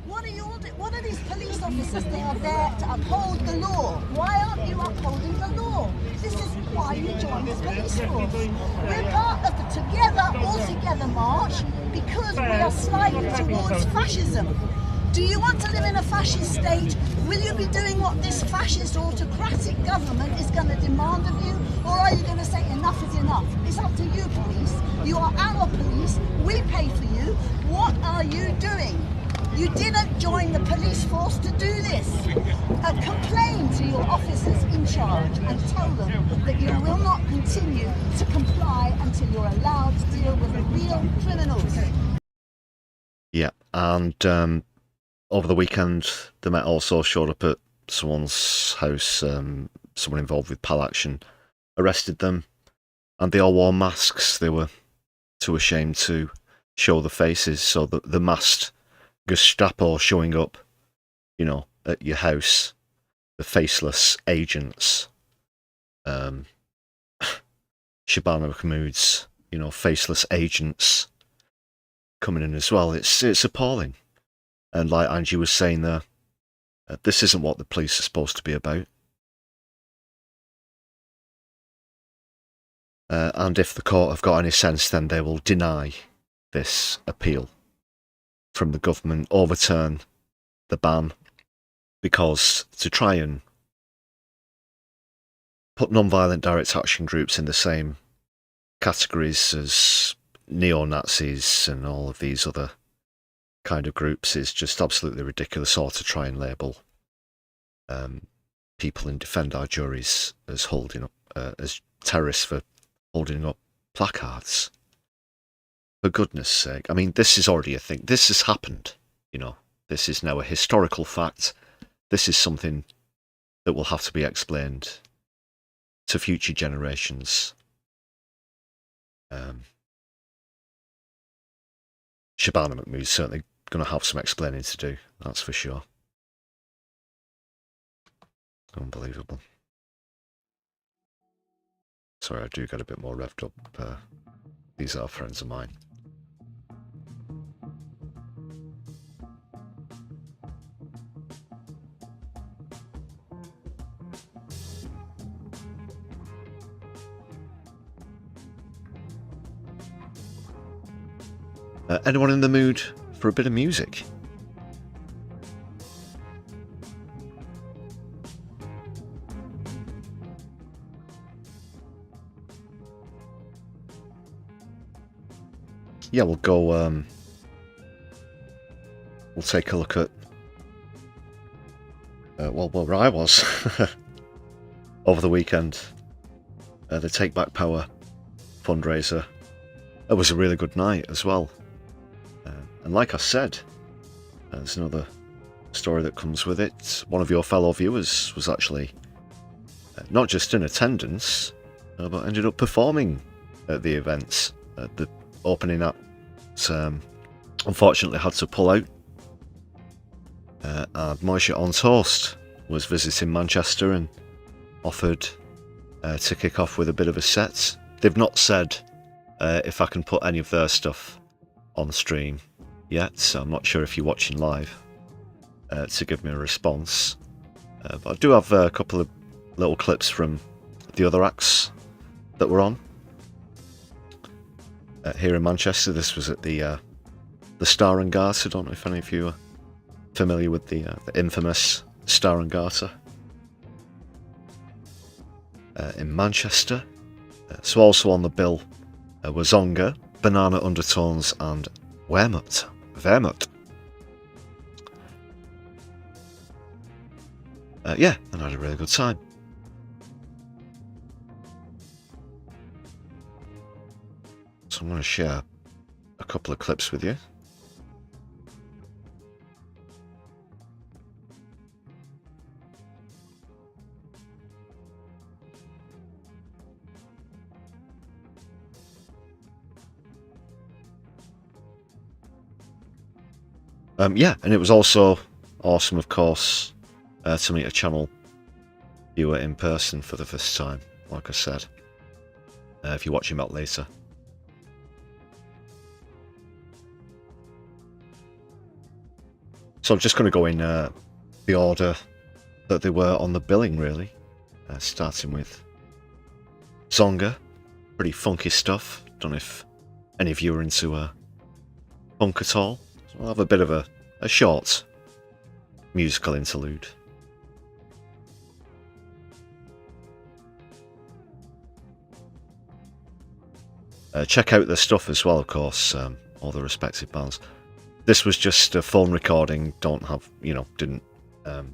What are these police officers? They are there to uphold the law. Why aren't you upholding the law? This is why you joined the police force. We're part of the All Together march because we are sliding towards fascism. Do you want to live in a fascist state? Will you be doing what this fascist autocratic government is going to demand of you? Or are you going to say enough is enough? It's up to you, police. You are our police. We pay for you. What are you doing? You didn't join the police force to do this. Complain to your officers in charge and tell them that you will not continue to comply until you're allowed to deal with the real criminals. Yeah, and over the weekend, the Met also showed up at someone's house, someone involved with PAL action, arrested them, and they all wore masks. They were too ashamed to show the faces, so the masked Gestapo showing up, you know, at your house, the faceless agents, Shabana Mahmood's, you know, faceless agents coming in as well. It's appalling. And like Angie was saying there, this isn't what the police are supposed to be about. And if the court have got any sense, then they will deny this appeal from the government, overturn the ban, because to try and put non-violent direct action groups in the same categories as neo-Nazis and all of these other kind of groups is just absolutely ridiculous, or to try and label people in Defend Our Juries as holding up as terrorists for holding up placards. For goodness sake, I mean, this is already a thing. This has happened, you know. This is now a historical fact. This is something that will have to be explained to future generations. Shabana Mahmood's certainly going to have some explaining to do, that's for sure. Unbelievable. Sorry, I do get a bit more revved up. These are friends of mine. Anyone in the mood for a bit of music? Yeah, we'll go, we'll take a look at, well, where I was over the weekend. The Take Back Power fundraiser. It was a really good night as well. And like I said, there's another story that comes with it. One of your fellow viewers was actually not just in attendance, but ended up performing at the events. The opening act unfortunately had to pull out. And Moishe on Toast was visiting Manchester and offered to kick off with a bit of a set. They've not said if I can put any of their stuff on stream yet, so I'm not sure if you're watching live to give me a response. But I do have a couple of little clips from the other acts that were on here in Manchester. This was at the Star and Garter. I don't know if any of you familiar with the infamous Star and Garter in Manchester. So also on the bill were Zonga, Banana Undertones, and Vermouth. Yeah, and I had a really good time. So I'm going to share a couple of clips with you. Yeah, and it was also awesome, of course, to meet a channel viewer in person for the first time, like I said, if you're watching that later. So I'm just going to go in the order that they were on the billing, really, starting with Zonga, pretty funky stuff. Don't know if any of you are into punk at all. So I'll have a bit of a short musical interlude. Check out their stuff as well, of course, all the respective bands. This was just a phone recording, didn't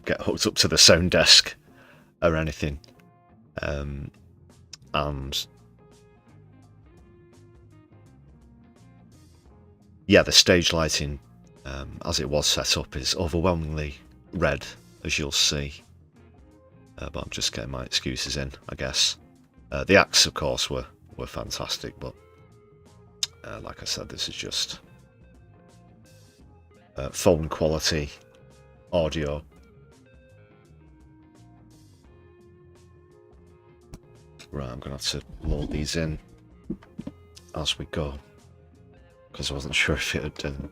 get hooked up to the sound desk or anything. And yeah, the stage lighting, as it was set up, is overwhelmingly red, as you'll see. But I'm just getting my excuses in, I guess. The acts, of course, were fantastic, but like I said, this is just phone quality audio. Right, I'm going to have to load these in as we go, because I wasn't sure if it would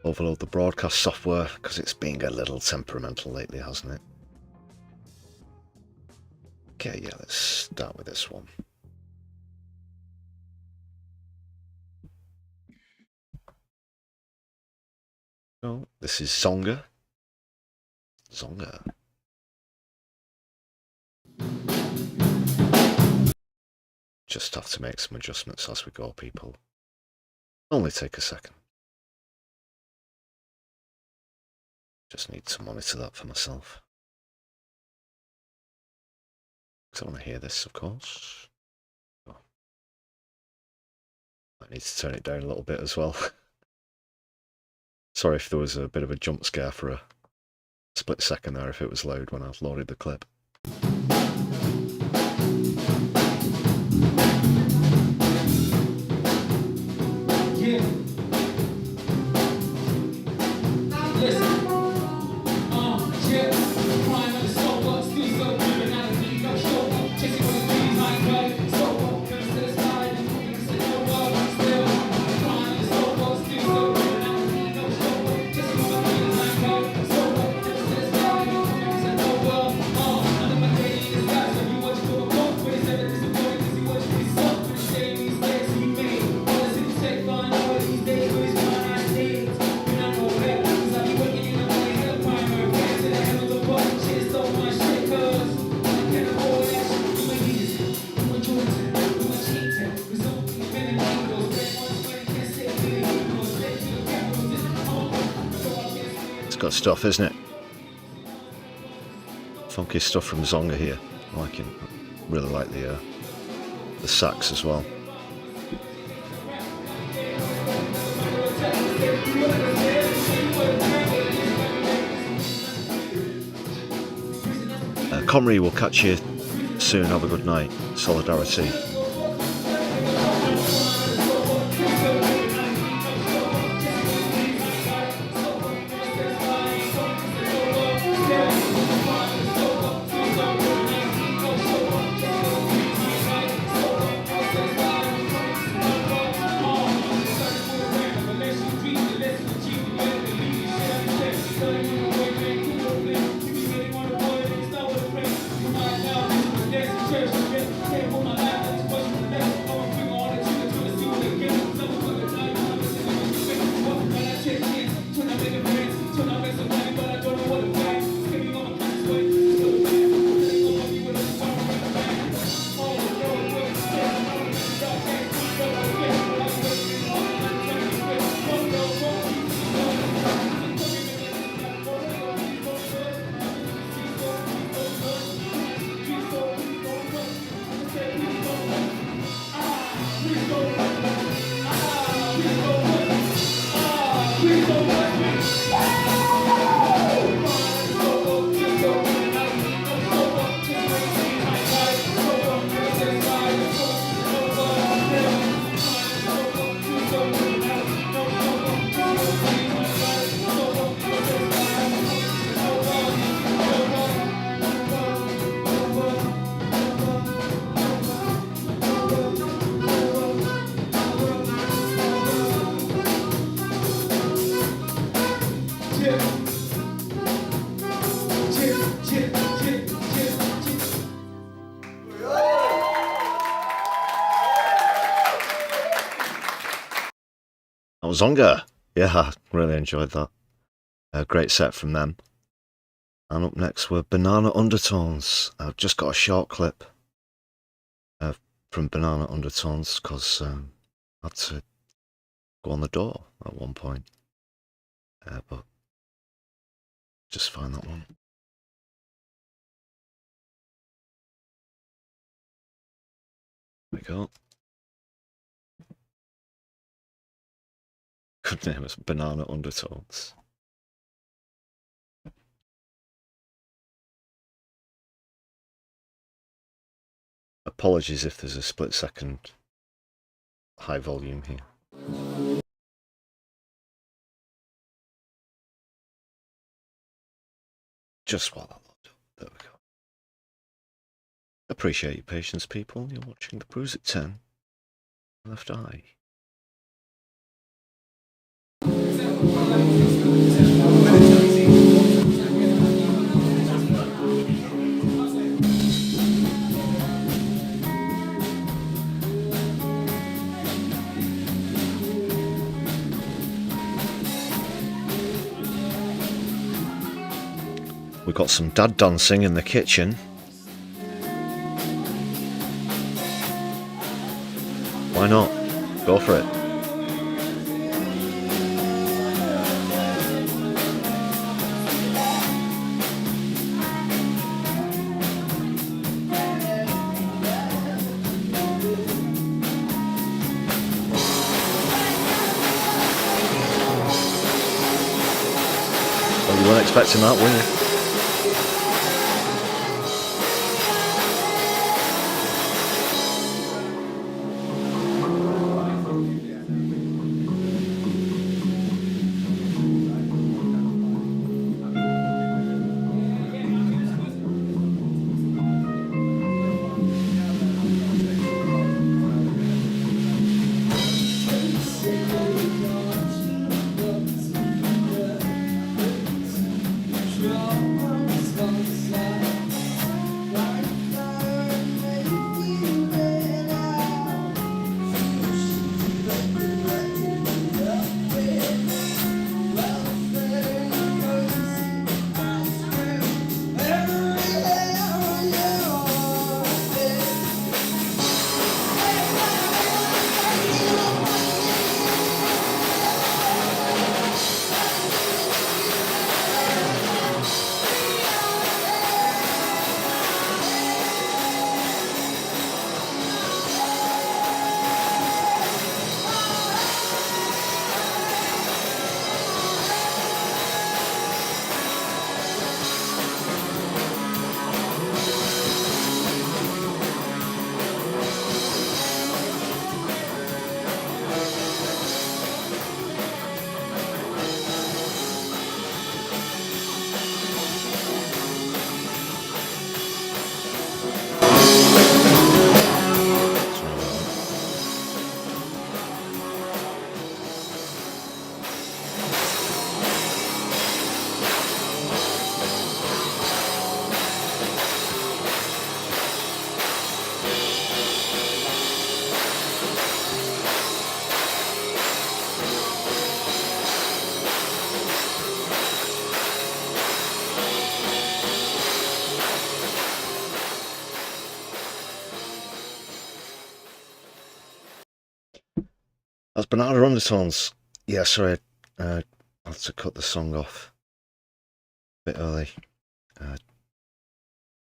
overload the broadcast software, because it's being a little temperamental lately, hasn't it? Okay, yeah, let's start with this one. Oh, this is Zonga. Just have to make some adjustments as we go, people. Only take a second. Just need to monitor that for myself. Because I want to hear this, of course. Oh. I need to turn it down a little bit as well. Sorry if there was a bit of a jump scare for a split second there, if it was loud when I loaded the clip. Got stuff, isn't it? Funky stuff from Zonga here. I really like the sax as well. Comrie, will catch you soon. Have a good night. Solidari-Tea. Zonga. Yeah, really enjoyed that. A great set from them. And up next were Banana Undertones. I've just got a short clip from Banana Undertones because I had to go on the door at one point. But just find that one. There we go. Good name is Banana Undertones. Apologies if there's a split second high volume here. Just while that loads up. There we go. Appreciate your patience, people. You're watching the Brews at 10. Left eye. We've got some dad dancing in the kitchen. Why not? Go for it. Well, you weren't expecting that, were you? That's Banana Undertones. Yeah, sorry, I had to cut the song off a bit early. Because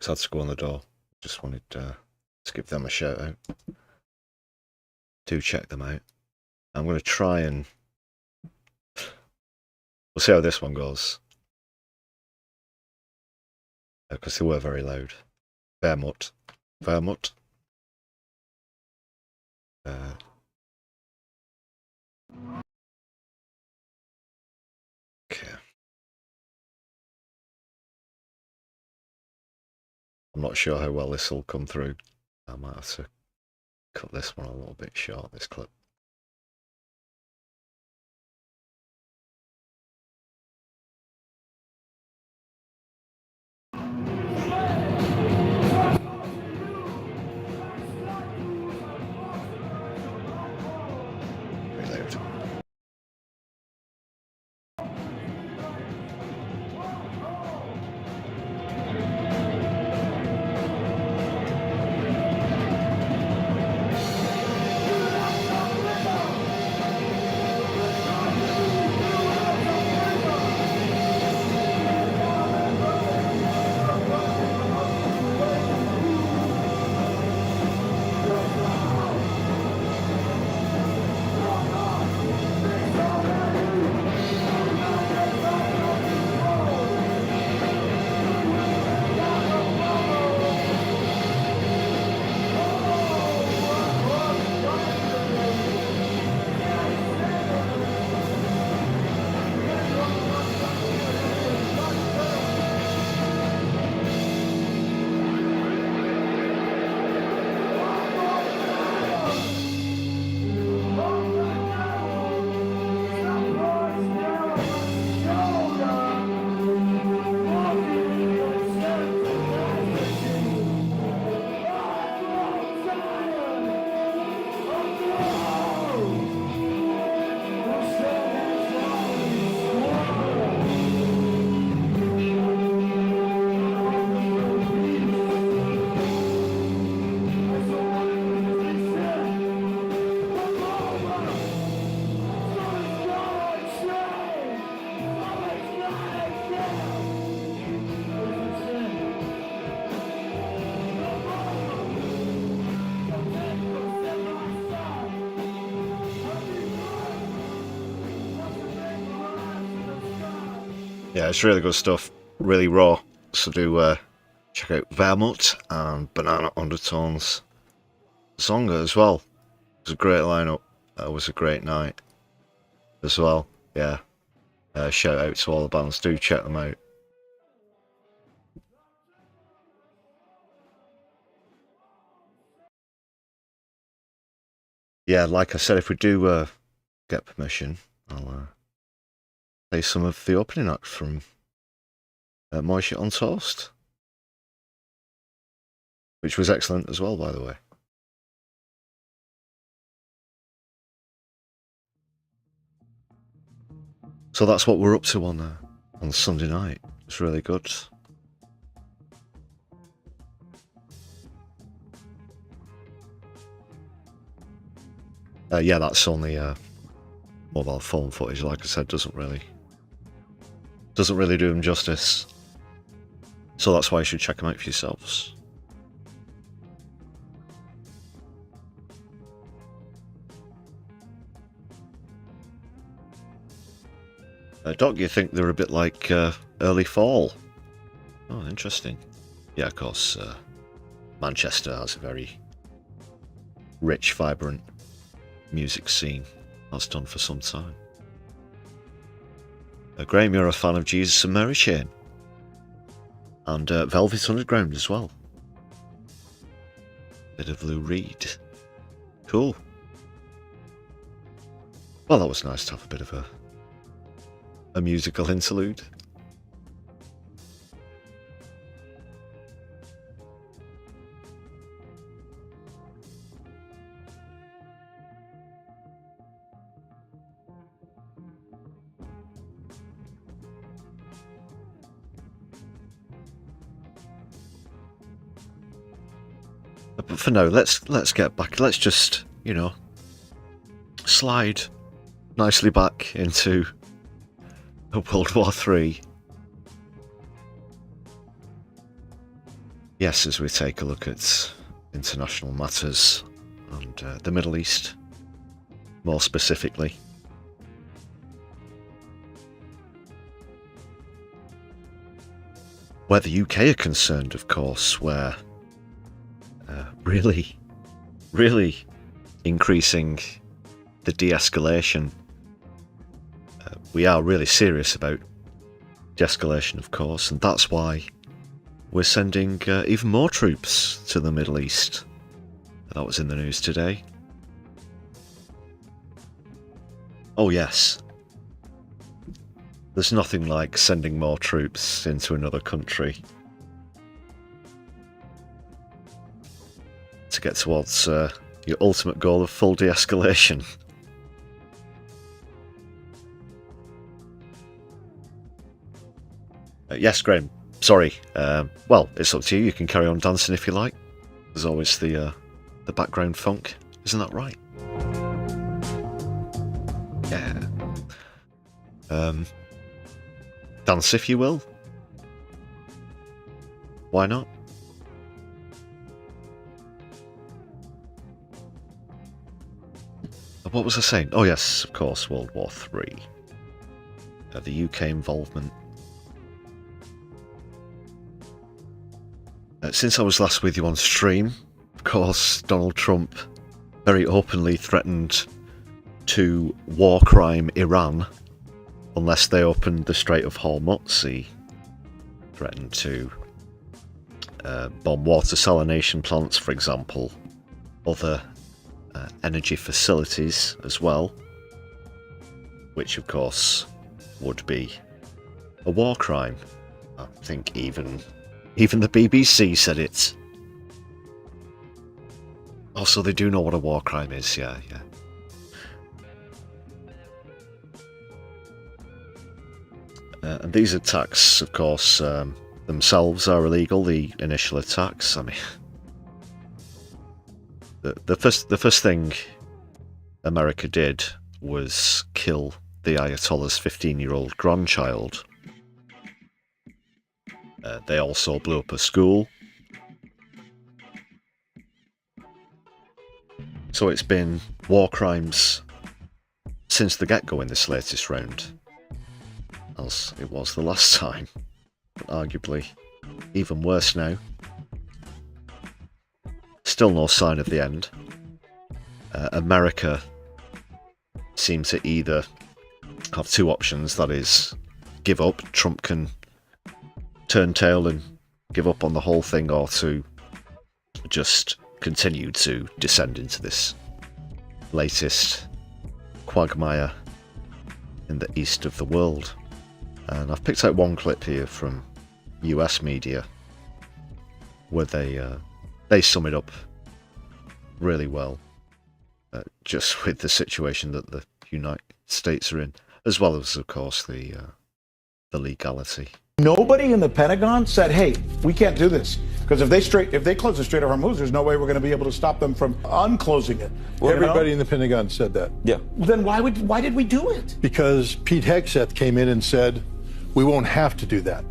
I had to go on the door. Just wanted to give them a shout out. Do check them out. I'm going to try and... We'll see how this one goes. Because they were very loud. Vermouth. Vermouth. Okay. I'm not sure how well this will come through. I might have to cut this one a little bit short, this clip. Yeah, it's really good stuff. Really raw. So do check out Vermouth and Banana Undertones Zonga as well. It was a great lineup. It was a great night as well. Yeah. Shout out to all the bands. Do check them out. Yeah, like I said, if we do get permission, I'll play some of the opening act from My Shit on Toast, which was excellent as well, by the way. So that's what we're up to on Sunday night. It's really good. Yeah, that's only mobile phone footage. Like I said, doesn't really do them justice. So that's why you should check them out for yourselves. Doc, you think they're a bit like early fall? Oh, interesting. Yeah, of course, Manchester has a very rich, vibrant music scene. That's done for some time. Graham, you're a fan of Jesus and Mary Chain. And Velvet Underground as well. Bit of Lou Reed. Cool. Well, that was nice to have a bit of a musical interlude. But for now, let's get back. Let's just, you know, slide nicely back into World War III. Yes, as we take a look at international matters and the Middle East, more specifically. Where the UK are concerned, of course, where really increasing the de-escalation. We are really serious about de-escalation, of course, and that's why we're sending even more troops to the Middle East. That was in the news today. Oh yes. There's nothing like sending more troops into another country to get towards your ultimate goal of full de-escalation. Yes, Graham. Sorry. Well, it's up to you. You can carry on dancing if you like. There's always the background funk. Isn't that right? Yeah. Dance if you will. Why not? What was I saying? Oh yes, of course, World War III. The UK involvement. Since I was last with you on stream, of course, Donald Trump very openly threatened to war crime Iran unless they opened the Strait of Hormuz. He threatened to bomb water salination plants, for example, other energy facilities as well, which of course would be a war crime. I think even the BBC said it. Also, they do know what a war crime is, yeah. And these attacks, of course, themselves are illegal, the initial attacks. I mean, the first thing America did was kill the Ayatollah's 15-year-old grandchild. They also blew up a school. So it's been war crimes since the get-go in this latest round. as it was the last time, but arguably even worse now. Still no sign of the end. America seems to either have two options, that is, give up, Trump can turn tail and give up on the whole thing, or to just continue to descend into this latest quagmire in the east of the world. And I've picked out one clip here from US media where they sum it up really well, just with the situation that the United States are in, as well as, of course, the legality. Nobody in the Pentagon said, hey, we can't do this. Because if they close the Strait of Hormuz, there's no way we're going to be able to stop them from unclosing it. Well, everybody in the Pentagon said that. Yeah. Then why did we do it? Because Pete Hegseth came in and said, we won't have to do that.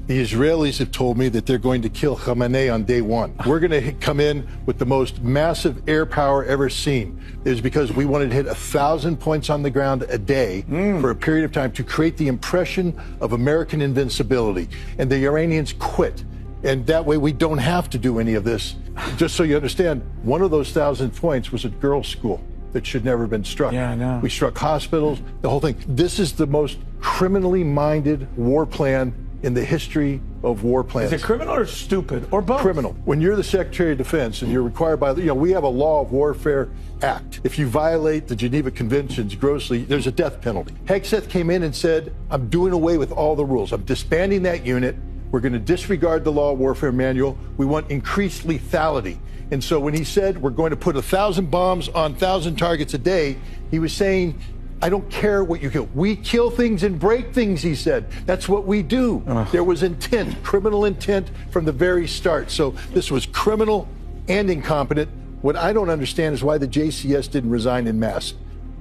The Israelis have told me that they're going to kill Khamenei on day one. We're going to come in with the most massive air power ever seen. It's because we wanted to hit 1,000 points on the ground a day for a period of time to create the impression of American invincibility. And the Iranians quit. And that way we don't have to do any of this. Just so you understand, one of those 1,000 points was a girls' school that should never have been struck. Yeah, I know. We struck hospitals, the whole thing. This is the most criminally minded war plan in the history of war plans. Is it criminal or stupid or both? Criminal. When you're the Secretary of Defense and you're required by, we have a Law of Warfare Act. If you violate the Geneva Conventions grossly, there's a death penalty. Hegseth came in and said, I'm doing away with all the rules. I'm disbanding that unit. We're going to disregard the Law of Warfare Manual. We want increased lethality. And so when he said we're going to put 1,000 bombs on 1,000 targets a day, he was saying, I don't care what you kill. We kill things and break things, he said. That's what we do. There was intent, criminal intent from the very start. So this was criminal and incompetent. What I don't understand is why the JCS didn't resign en masse.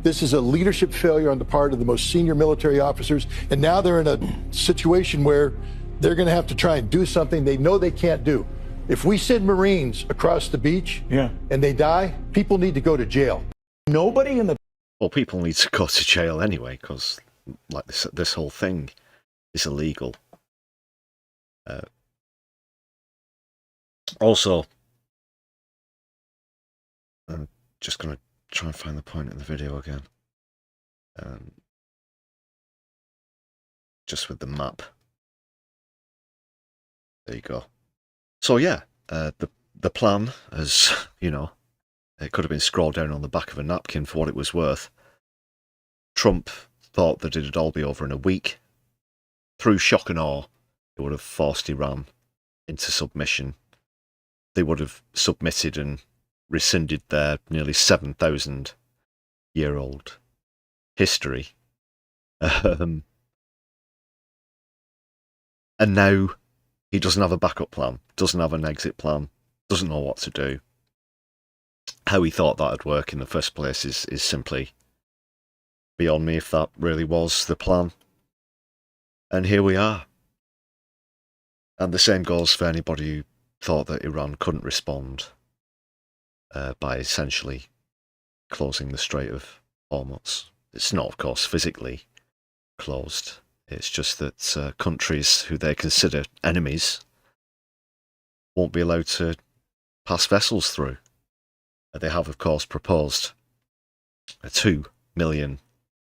This is a leadership failure on the part of the most senior military officers. And now they're in a situation where they're going to have to try and do something they know they can't do. If we send Marines across the beach and they die, people need to go to jail. Nobody in the... Well, people need to go to jail anyway, because like this whole thing is illegal. Also, I'm just going to try and find the point in the video again. Just with the map. There you go. So yeah, the plan, as you know, it could have been scrawled down on the back of a napkin for what it was worth. Trump thought that it'd all be over in a week. Through shock and awe, it would have forced Iran into submission. They would have submitted and rescinded their nearly 7,000-year-old history. And now he doesn't have a backup plan, doesn't have an exit plan, doesn't know what to do. How he thought that would work in the first place is simply beyond me, if that really was the plan. And here we are. And the same goes for anybody who thought that Iran couldn't respond by essentially closing the Strait of Hormuz. It's not, of course, physically closed. It's just that countries who they consider enemies won't be allowed to pass vessels through. They have, of course, proposed a $2 million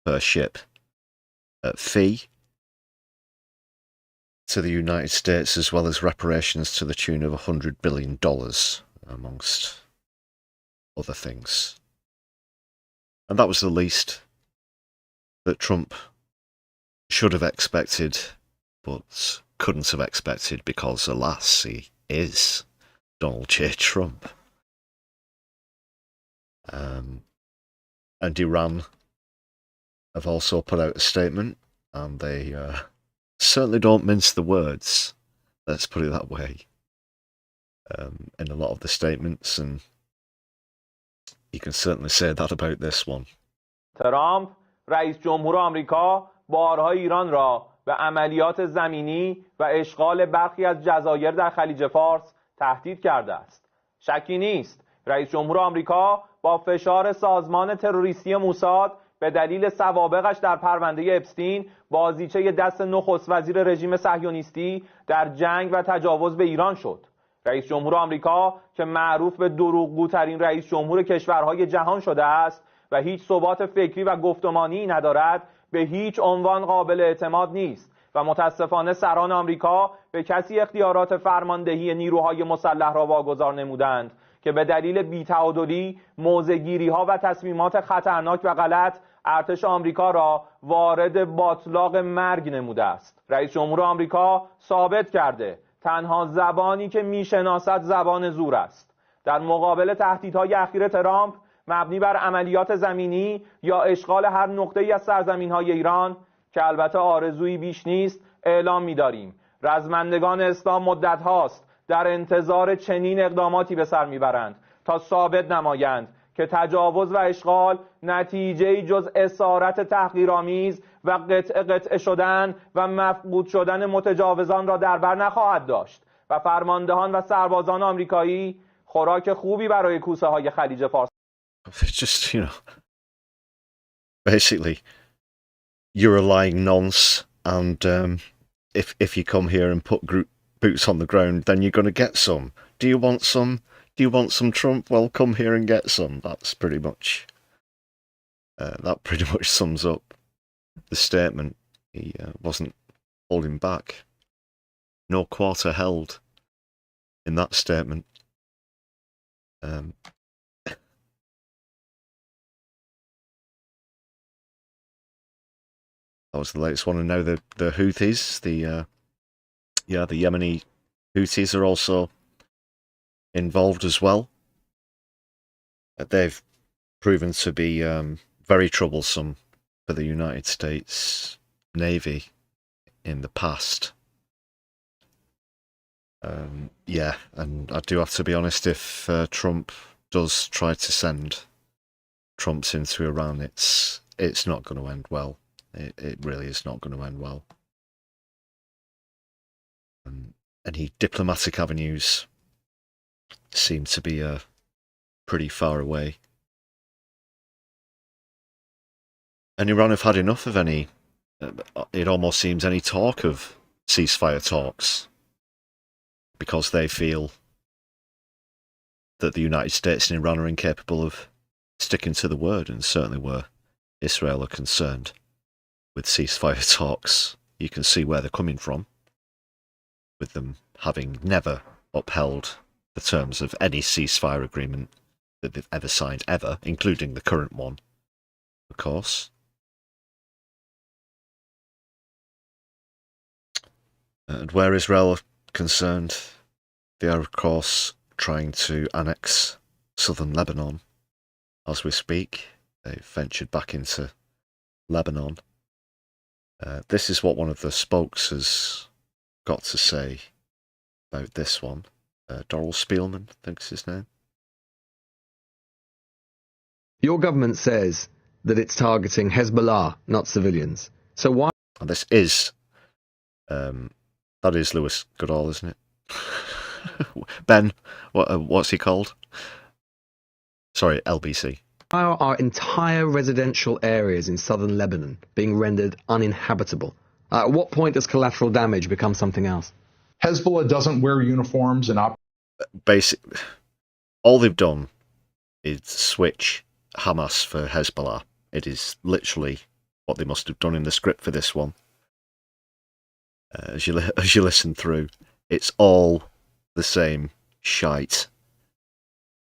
per ship fee to the United States, as well as reparations to the tune of $100 billion, amongst other things. And that was the least that Trump should have expected, but couldn't have expected because, alas, he is Donald J. Trump. And Iran have also put out a statement, and they certainly don't mince the words, let's put it that way, in a lot of the statements, and you can certainly say that about this one. ترامپ رئیس جمهور آمریکا بارها ایران را به عملیات زمینی و اشغال برخی از جزایر در خلیج فارس تهدید کرده است. شکی نیست رئیس جمهور آمریکا با فشار سازمان تروریستی موساد به دلیل سوابقش در پرونده اپستین بازیچه دست نخست وزیر رژیم صهیونیستی در جنگ و تجاوز به ایران شد. رئیس جمهور آمریکا که معروف به دروغگوترین رئیس جمهور کشورهای جهان شده است و هیچ ثبات فکری و گفتمانی ندارد، به هیچ عنوان قابل اعتماد نیست و متاسفانه سران آمریکا به کسی اختیارات فرماندهی نیروهای مسلح را واگذار نمودند که به دلیل بی‌تعادلی، موضع‌گیری‌ها و تصمیمات خطرناک و غلط ارتش آمریکا را وارد باتلاق مرگ نموده است. رئیس جمهور آمریکا ثابت کرده تنها زبانی که میشناسد زبان زور است. در مقابل تهدیدهای اخیر ترامپ مبنی بر عملیات زمینی یا اشغال هر نقطه‌ای از سرزمین‌های ایران که البته آرزویی بیش نیست، اعلام می‌داریم رزمندگان اسلام مدت هاست در انتظار چنین اقداماتی به سر میبرند تا ثابت نمایند که تجاوز و اشغال نتیجه‌ای جز اسارت تحقیرآمیز و قطعه شدن و مفقود شدن متجاوزان را در بر نخواهد داشت و فرماندهان و سربازان آمریکایی خوراک خوبی برای کوسه های خلیج فارس. Just, basically, you're a lying nonce, and if you come here and put boots on the ground, then you're going to get some. Do you want some? Do you want some Trump? Well, come here and get some. That's pretty much that pretty much sums up the statement. He wasn't holding back. No quarter held in that statement. That was the latest one, and now the Houthis, the Yemeni Houthis are also involved as well. They've proven to be very troublesome for the United States Navy in the past. And I do have to be honest, if Trump does try to send troops into Iran, it's not going to end well. It really is not going to end well. Any diplomatic avenues seem to be pretty far away. And Iran have had enough of any, it almost seems, any talk of ceasefire talks, because they feel that the United States and Iran are incapable of sticking to the word, and certainly where Israel are concerned with ceasefire talks, you can see where they're coming from, with them having never upheld the terms of any ceasefire agreement that they've ever signed, ever, including the current one, of course. And where Israel are concerned, they are, of course, trying to annex southern Lebanon as we speak. They've ventured back into Lebanon. This is what one of the spokes has got to say about this one. Doral Spielman, I think is his name. Your government says that it's targeting Hezbollah, not civilians. So why? And this is, that is Lewis Goodall, isn't it? Ben, what's he called? Sorry, LBC. Why are our entire residential areas in southern Lebanon being rendered uninhabitable? At what point does collateral damage become something else? Hezbollah doesn't wear uniforms and all they've done is switch Hamas for Hezbollah. It is literally what they must have done in the script for this one. As you listen through, it's all the same shite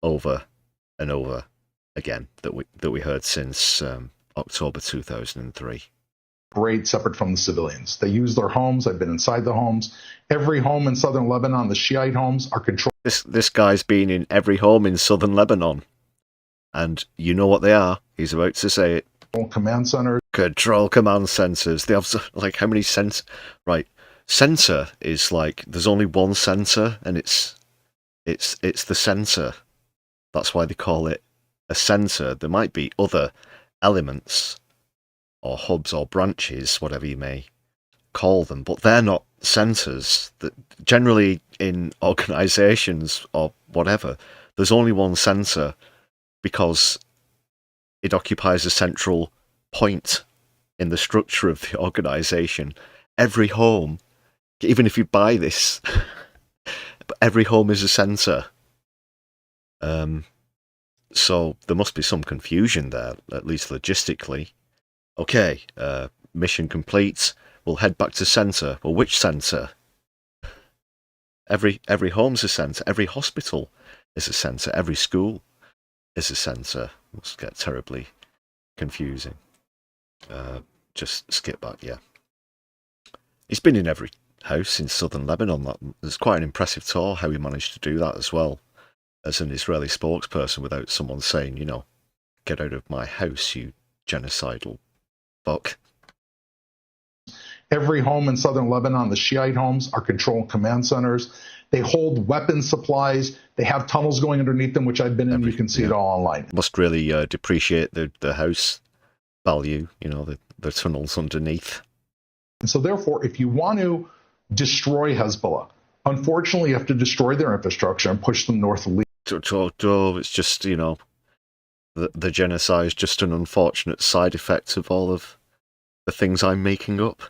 over and over again that we heard since October 2003. Operate separate from the civilians. They use their homes. I've been inside the homes. Every home in southern Lebanon, the Shiite homes, are controlled. This guy's been in every home in southern Lebanon, and you know what they are. He's about to say it. Command centers. Control command centers. They have like how many centers? Right, center is like there's only one center, and it's the center. That's why they call it a center. There might be other elements or hubs or branches, whatever you may call them, but they're not centres. That generally in organisations or whatever, there's only one centre because it occupies a central point in the structure of the organisation. Every home, even if you buy this, every home is a centre. So there must be some confusion there, at least logistically. Okay, mission complete. We'll head back to centre. Well, which centre? Every home's a centre. Every hospital is a centre. Every school is a centre. Must get terribly confusing. Just skip back, yeah. He's been in every house in southern Lebanon. It's quite an impressive tour how he managed to do that as well, as an Israeli spokesperson, without someone saying, you know, get out of my house, you genocidal fuck. Every home in southern Lebanon, the Shiite homes, are control and command centers. They hold weapons supplies. They have tunnels going underneath them, which I've been in. You can see it all online. Must really depreciate the house value, you know, the tunnels underneath. And so therefore, if you want to destroy Hezbollah, unfortunately, you have to destroy their infrastructure and push them north of Lebanon. It's just, you know, the genocide is just an unfortunate side effect of all of the things I'm making up.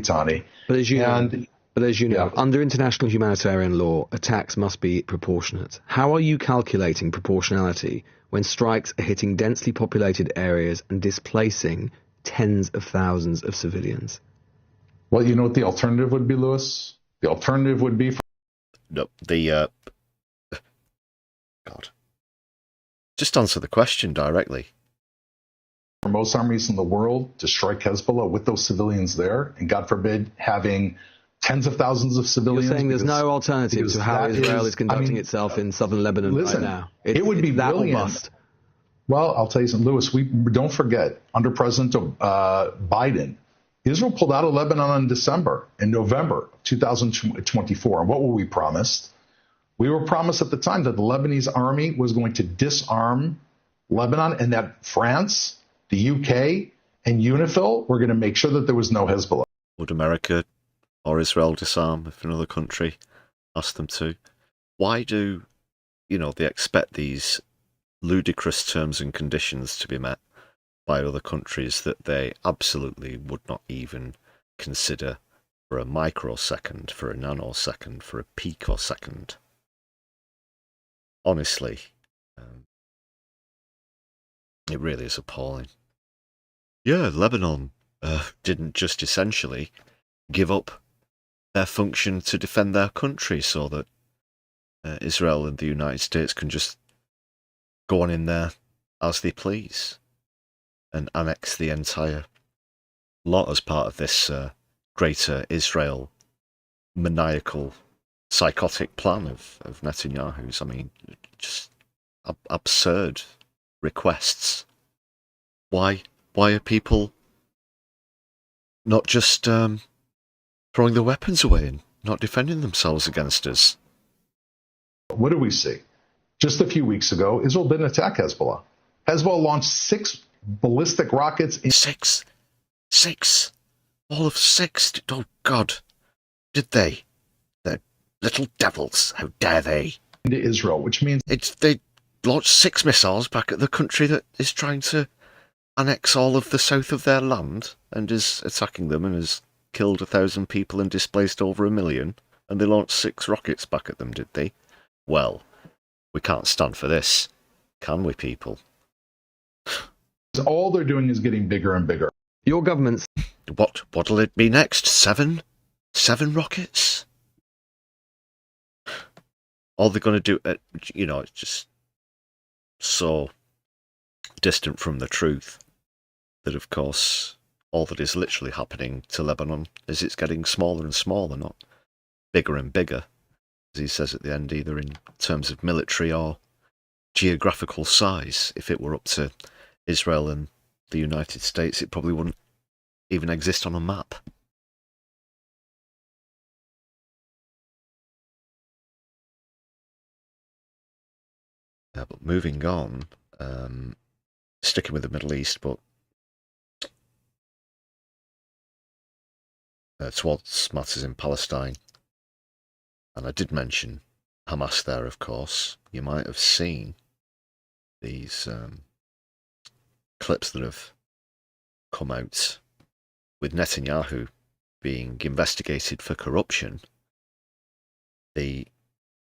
Tani. But as you know, under international humanitarian law, attacks must be proportionate. How are you calculating proportionality when strikes are hitting densely populated areas and displacing tens of thousands of civilians? Well, you know what the alternative would be, Lewis? The alternative would be... God. Just answer the question directly. For most armies in the world to strike Hezbollah with those civilians there, and God forbid having tens of thousands of civilians. You're saying there's no alternative to how Israel is conducting itself in southern Lebanon right now. It would be that brilliant. Or must. Well, I'll tell you something, Lewis. We don't forget, under President Biden, Israel pulled out of Lebanon in November 2024. And what were we promised? We were promised at the time that the Lebanese army was going to disarm Lebanon, and that France, the UK, and UNIFIL were going to make sure that there was no Hezbollah. Would America or Israel disarm if another country asked them to? Why do, you know, they expect these ludicrous terms and conditions to be met by other countries that they absolutely would not even consider for a microsecond, for a nanosecond, for a picosecond? Honestly, it really is appalling. Yeah, Lebanon didn't just essentially give up their function to defend their country so that Israel and the United States can just go on in there as they please and annex the entire lot as part of this greater Israel maniacal, psychotic plan of Netanyahu's. I mean, just absurd requests. Why are people not just throwing their weapons away and not defending themselves against us? What do we see? Just a few weeks ago, Israel didn't attack Hezbollah. Hezbollah launched 6 ballistic rockets. Six? All of 6? Oh, God. Did they? They're little devils. How dare they? Into Israel, which means... They launched 6 missiles back at the country that is trying to annex all of the south of their land and is attacking them and has killed 1,000 people and displaced over 1 million. And they launched 6 rockets back at them, did they? Well, we can't stand for this, can we, people? All they're doing is getting bigger and bigger. Your government's... What'll it be next? 7 rockets? All they're going to do, you know, it's just so distant from the truth that, of course, all that is literally happening to Lebanon is it's getting smaller and smaller, not bigger and bigger, as he says at the end, either in terms of military or geographical size. If it were up to Israel and the United States, it probably wouldn't even exist on a map. But moving on, sticking with the Middle East, but towards matters in Palestine. And I did mention Hamas there, of course. You might have seen these clips that have come out with Netanyahu being investigated for corruption. The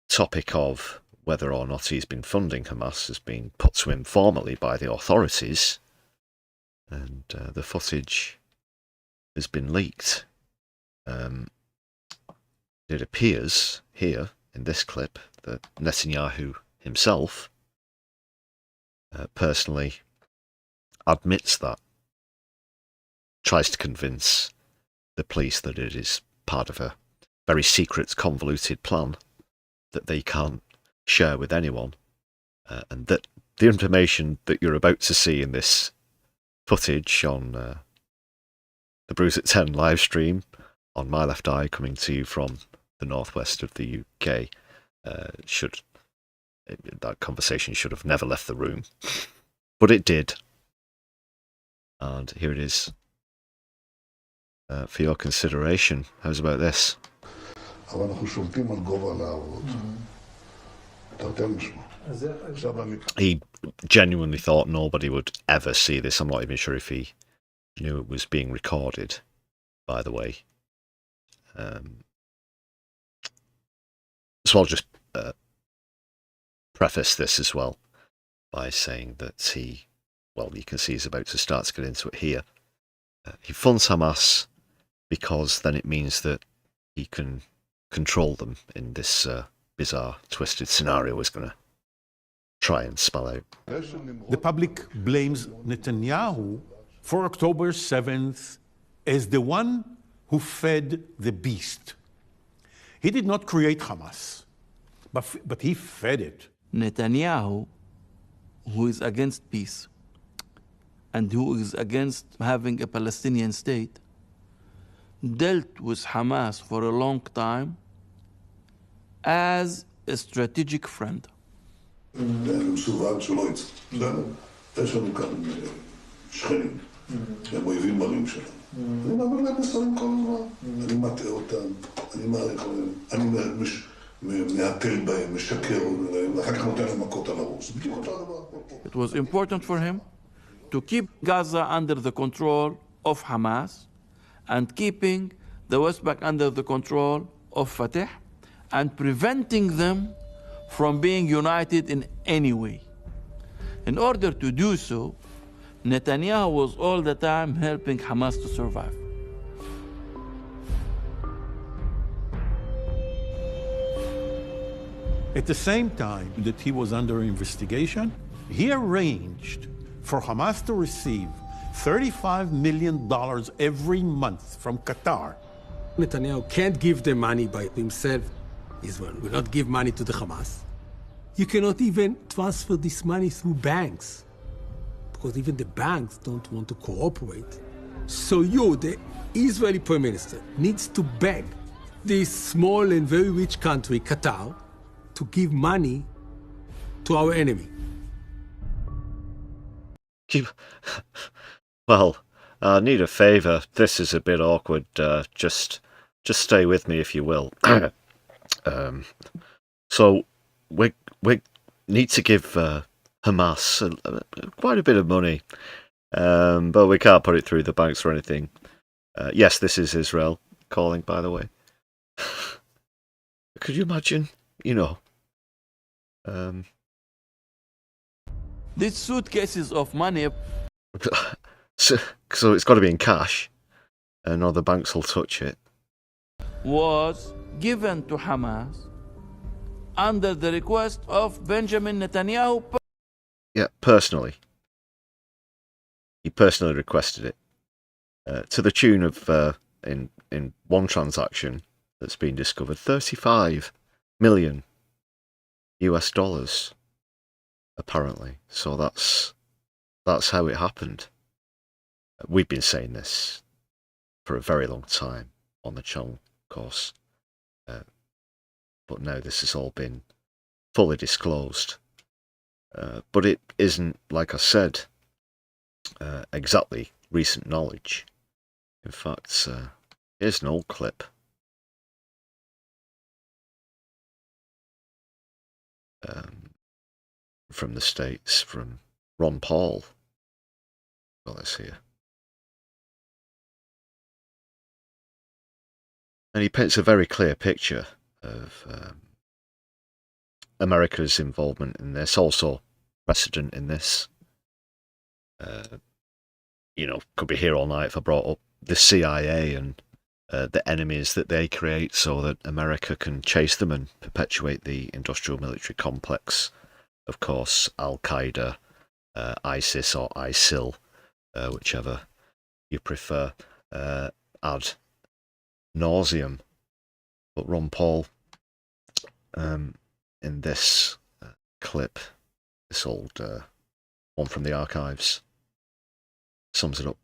topic of whether or not he's been funding Hamas has been put to him formally by the authorities, and the footage has been leaked. It appears here in this clip that Netanyahu himself personally admits that, tries to convince the police that it is part of a very secret, convoluted plan that they can't share with anyone, and that the information that you're about to see in this footage on the Brews at 10 live stream on my left eye, coming to you from the northwest of the UK, that conversation should have never left the room, but it did, and here it is for your consideration. How's about this? He genuinely thought nobody would ever see this. I'm not even sure if he knew it was being recorded, by the way. So I'll just preface this as well by saying that you can see he's about to start to get into it here. He funds Hamas because then it means that he can control them in this bizarre, twisted scenario we're going to try and spell out. The public blames Netanyahu for October 7th as the one who fed the beast. He did not create Hamas, but he fed it. Netanyahu, who is against peace and who is against having a Palestinian state, dealt with Hamas for a long time as a strategic friend. יש לנו כאן שכנים, הם אויבים מרים שלנו. אני מעביר להם מסרים כל הזמן. אני מטעה אותם, אני מעריך עליהם, אני מהתל בהם, משקר להם, ואחר כך נותן להם מכות על הראש. It was important for him to keep Gaza under the control of Hamas and keeping the West Bank under the control of Fatah and preventing them from being united in any way. In order to do so, Netanyahu was all the time helping Hamas to survive. At the same time that he was under investigation, he arranged for Hamas to receive $35 million every month from Qatar. Netanyahu can't give the money by himself. Israel will not give money to the Hamas. You cannot even transfer this money through banks, because even the banks don't want to cooperate. So you, the Israeli Prime Minister, needs to beg this small and very rich country, Qatar, to give money to our enemy. Well, I need a favour. This is a bit awkward. Just stay with me if you will. So we need to give Hamas quite a bit of money, but we can't put it through the banks or anything. Yes, this is Israel calling, by the way. Could you imagine? These suitcases of money. So it's got to be in cash, and other banks will touch it. Was given to Hamas under the request of Benjamin Netanyahu. Yeah, personally. He personally requested it. To the tune of, in one transaction that's been discovered, $35 million US dollars, apparently. So that's how it happened. We've been saying this for a very long time on the channel, of course. But now this has all been fully disclosed. But it isn't, like I said, exactly recent knowledge. In fact, here's an old clip. From the States, from Ron Paul. Got this here. And he paints a very clear picture of America's involvement in this, also precedent in this. Could be here all night if I brought up the CIA and the enemies that they create so that America can chase them and perpetuate the industrial military complex. Of course, Al-Qaeda, ISIS or ISIL, whichever you prefer, ad nauseum. But Ron Paul, in this clip, this old one from the archives, sums it up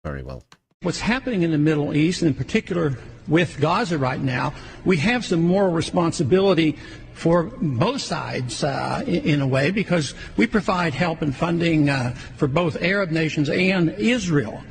very well. What's happening in the Middle East, and in particular with Gaza right now, we have some moral responsibility for both sides in a way, because we provide help and funding for both Arab nations and Israel.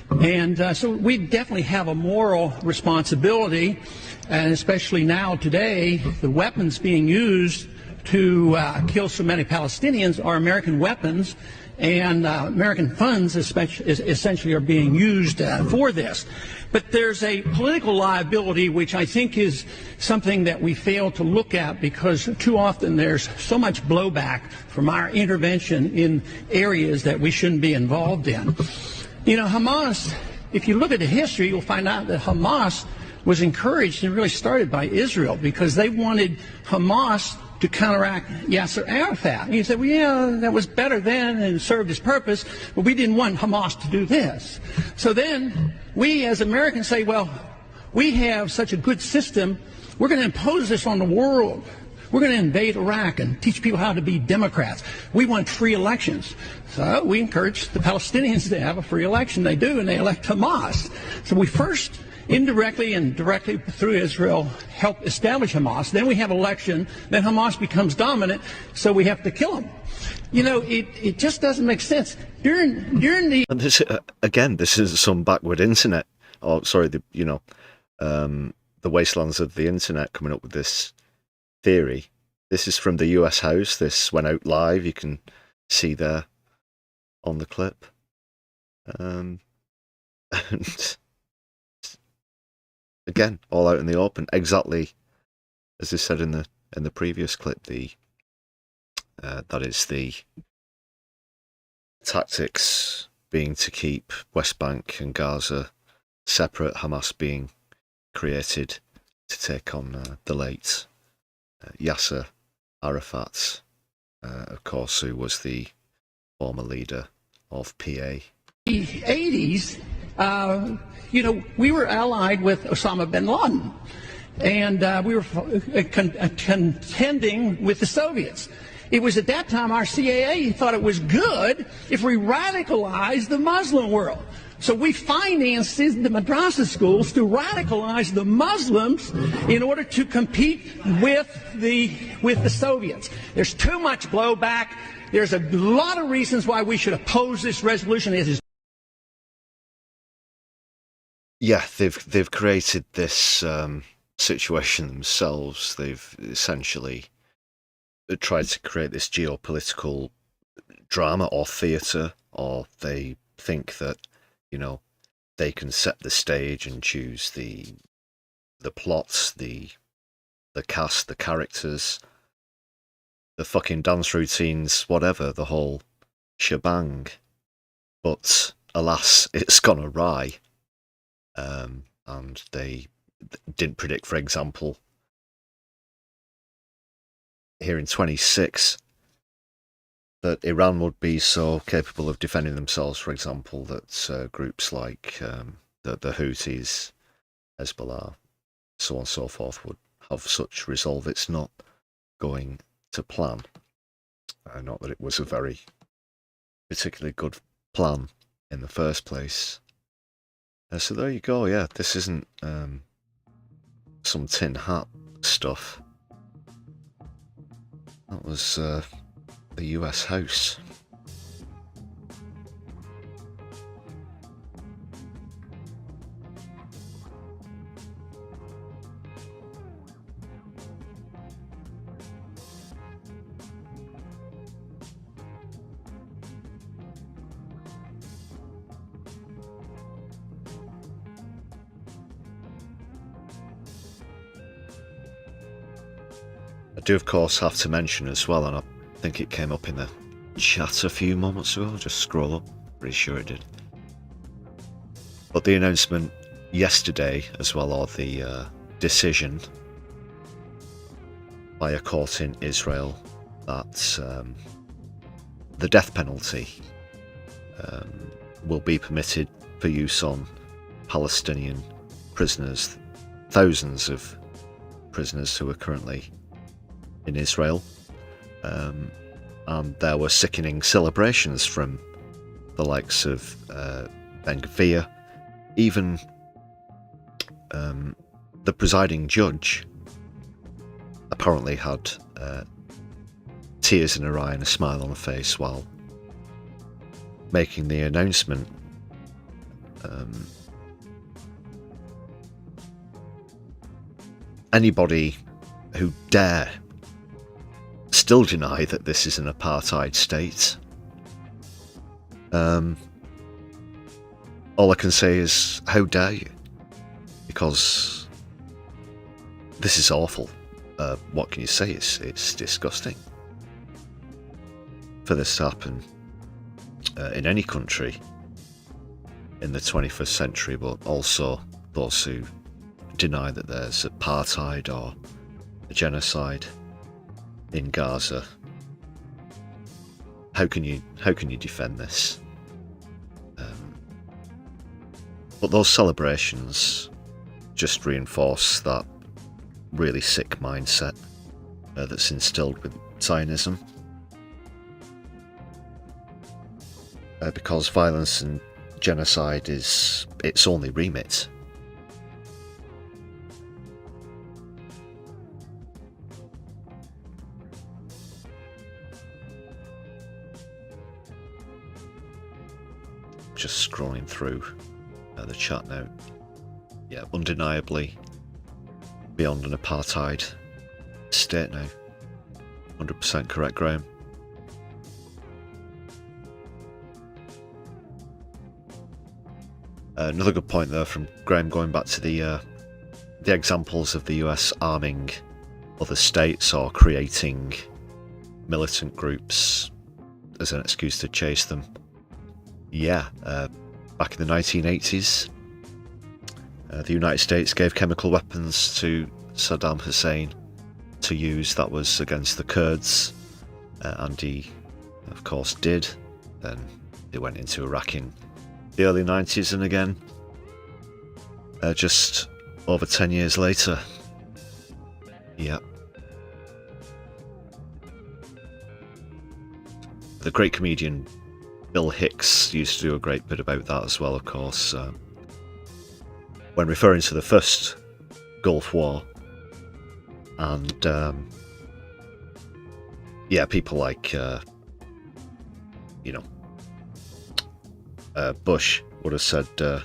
And so we definitely have a moral responsibility, and especially now today, the weapons being used to kill so many Palestinians are American weapons, and American funds essentially are being used for this. But there's a political liability which I think is something that we fail to look at, because too often there's so much blowback from our intervention in areas that we shouldn't be involved in. Hamas, if you look at the history, you'll find out that Hamas was encouraged and really started by Israel, because they wanted Hamas to counteract Yasser Arafat. And you said, well, yeah, that was better then and served its purpose, but we didn't want Hamas to do this. So then we as Americans say, well, we have such a good system, we're going to impose this on the world. We're going to invade Iraq and teach people how to be Democrats. We want free elections. So we encourage the Palestinians to have a free election. They do, and they elect Hamas. So we first indirectly and directly through Israel help establish Hamas. Then we have election. Then Hamas becomes dominant, so we have to kill them. It just doesn't make sense. During the... And this, again, this is some backward internet. Oh, sorry, the wastelands of the internet coming up with this theory. This is from the US House. This went out live. You can see there on the clip. And again, all out in the open, exactly as they said in the previous clip. That is the tactics being to keep West Bank and Gaza separate, Hamas being created to take on the late Yasser Arafat, of course, who was the former leader of PA. The 80s, we were allied with Osama bin Laden, and we were contending with the Soviets. It was at that time our CIA thought it was good if we radicalized the Muslim world. So we financed the madrasa schools to radicalize the Muslims in order to compete with the Soviets. There's too much blowback. There's a lot of reasons why we should oppose this resolution. It is. Yeah, they've created this situation themselves. They've essentially tried to create this geopolitical drama or theatre, or they think that, they can set the stage and choose the plots, the cast, the characters, the fucking dance routines, whatever, the whole shebang. But alas, it's gone awry. And they didn't predict, for example, here in 26, that Iran would be so capable of defending themselves, for example, that groups like the Houthis, Hezbollah, so on and so forth, would have such resolve. It's not going to plan. Not that it was a very particularly good plan in the first place. So there you go, yeah, this isn't some tin hat stuff. That was the US House. I do, of course, have to mention as well, and I think it came up in the chat a few moments ago. I'll just scroll up. Pretty sure it did. But the announcement yesterday as well, or the decision by a court in Israel that the death penalty will be permitted for use on Palestinian prisoners, thousands of prisoners who are currently in Israel. And there were sickening celebrations from the likes of Ben-Gvir. Even the presiding judge apparently had tears in her eye and a smile on her face while making the announcement. Anybody who dare still deny that this is an apartheid state, all I can say is, how dare you? Because this is awful. What can you say? It's disgusting for this to happen in any country in the 21st century, but also those who deny that there's apartheid or a genocide in Gaza. How can you defend this? But those celebrations just reinforce that really sick mindset that's instilled with Zionism. Because violence and genocide is its only remit. Just scrolling through the chat now. Yeah, undeniably beyond an apartheid state now. 100% correct, Graham. Another good point there from Graham, going back to the examples of the US arming other states or creating militant groups as an excuse to chase them. Yeah, back in the 1980s, the United States gave chemical weapons to Saddam Hussein to use. That was against the Kurds, and he, of course, did. Then they went into Iraq in the early 90s, and again, just over 10 years later. Yeah. The great comedian Bill Hicks used to do a great bit about that as well, of course, when referring to the first Gulf War. And yeah, people like Bush would have said that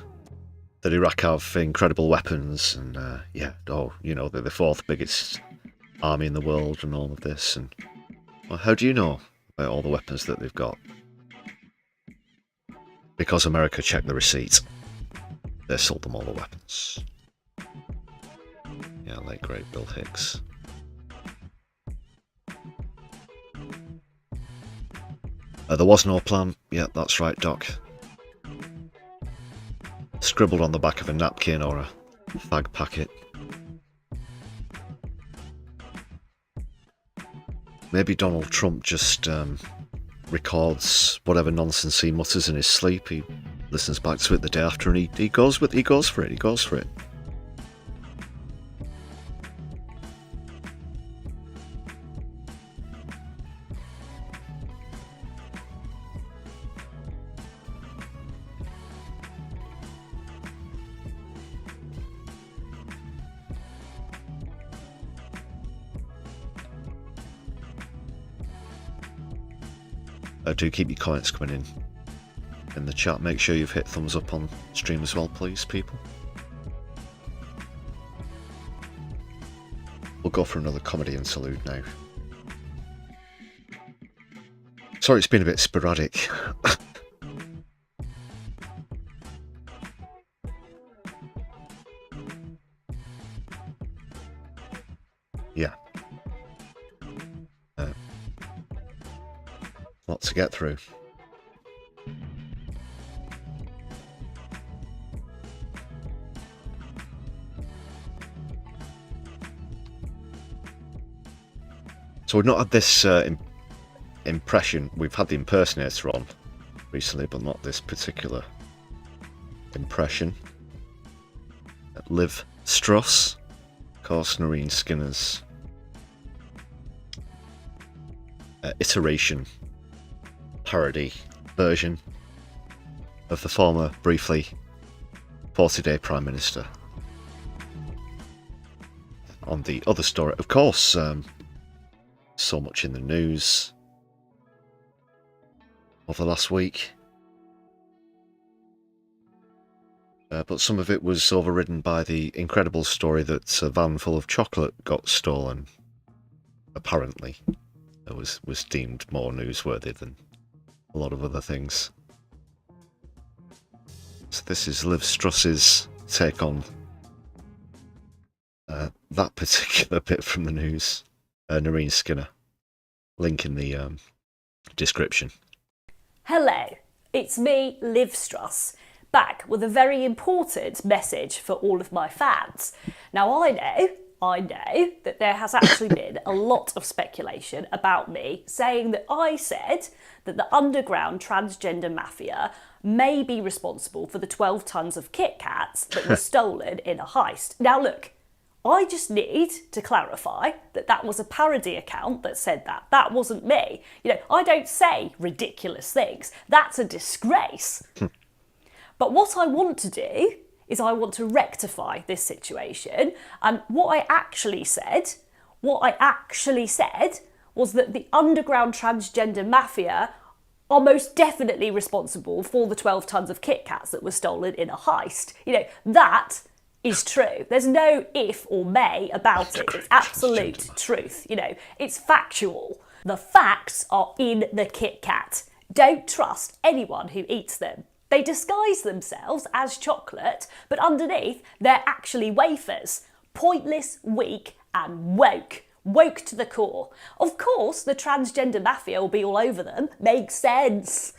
Iraq have incredible weapons, and they're the fourth biggest army in the world and all of this. And well, how do you know about all the weapons that they've got? Because America checked the receipt. They sold them all the weapons. Yeah, late great Bill Hicks. There was no plan. Yeah, that's right, Doc. Scribbled on the back of a napkin or a fag packet. Maybe Donald Trump just records whatever nonsense he mutters in his sleep. He listens back to it the day after, and he goes for it. Do keep your comments coming in the chat. Make sure you've hit thumbs up on stream as well, please, people. We'll go for another comedy interlude now. Sorry, it's been a bit sporadic. Yeah. lot to get through. So we've not had this impression. We've had the impersonator on recently, but not this particular impression. Liv Struss, of course, Noreen Skinner's iteration, parody version of the former, briefly, 40-day Prime Minister. On the other story, of course, so much in the news over the last week. But some of it was overridden by the incredible story that a van full of chocolate got stolen. Apparently. It was deemed more newsworthy than a lot of other things. So this is Liv Struss's take on that particular bit from the news. Noreen Skinner. Link in the description. Hello, it's me, Liv Struss, back with a very important message for all of my fans. Now I know that there has actually been a lot of speculation about me saying that I said that the underground transgender mafia may be responsible for the 12 tons of Kit Kats that were stolen in a heist. Now look, I just need to clarify that that was a parody account that said that. That wasn't me. You know, I don't say ridiculous things. That's a disgrace. But what I want to do is I want to rectify this situation. And what I actually said was that the underground transgender mafia are most definitely responsible for the 12 tons of Kit Kats that were stolen in a heist. You know, that is true. There's no if or may about it. It's absolute truth. You know, it's factual. The facts are in the Kit Kat. Don't trust anyone who eats them. They disguise themselves as chocolate, but underneath they're actually wafers. Pointless, weak, and woke. Woke to the core. Of course, the transgender mafia will be all over them. Makes sense.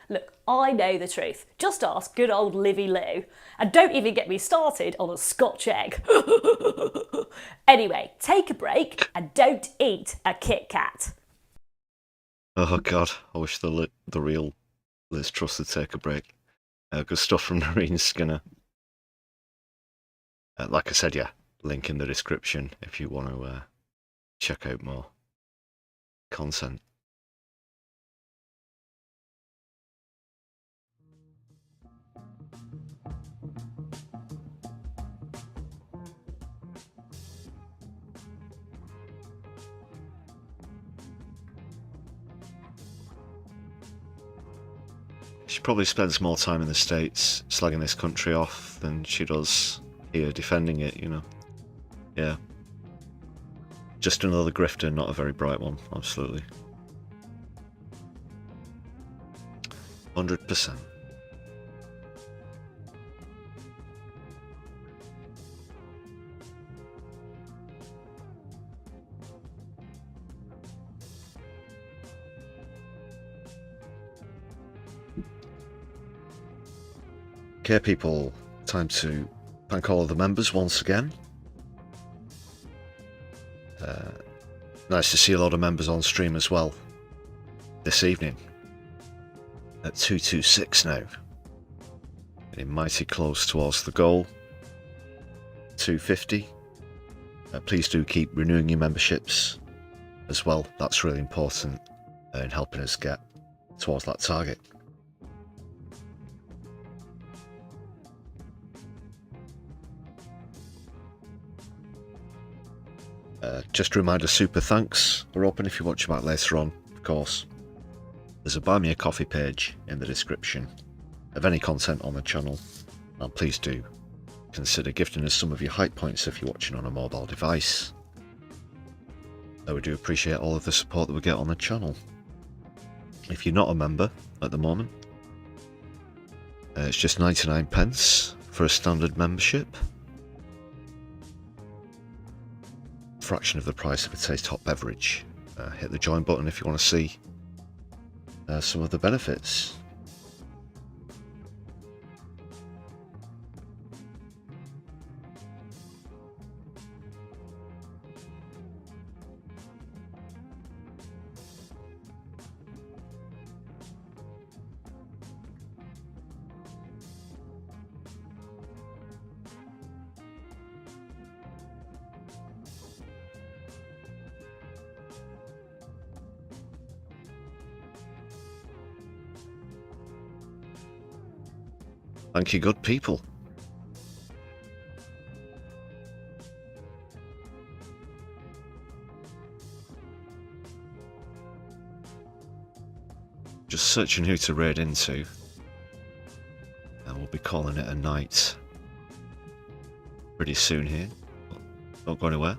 Look, I know the truth. Just ask good old Livy Lou. And don't even get me started on a Scotch egg. Anyway, take a break and don't eat a Kit Kat. Oh God, I wish the real Liz Truss would take a break. Good stuff from Noreen Skinner. Like I said, yeah, link in the description if you want to check out more content. She probably spends more time in the States slagging this country off than she does here defending it, you know. Yeah. Just another grifter, not a very bright one, absolutely. 100%. Okay, people, time to thank all of the members once again. Nice to see a lot of members on stream as well this evening at 226 now. Getting mighty close towards the goal, 250. Please do keep renewing your memberships as well. That's really important in helping us get towards that target. Just a reminder, super thanks are open if you're watching back later on, of course. There's a Buy Me a Coffee page in the description of any content on the channel, and please do consider gifting us some of your hype points if you're watching on a mobile device. We do appreciate all of the support that we get on the channel. If you're not a member at the moment, it's just 99p for a standard membership. Fraction of the price of a taste hot beverage. Hit the join button if you want to see some of the benefits. Thank you, good people. Just searching who to raid into, and we'll be calling it a night pretty soon here. Don't go anywhere.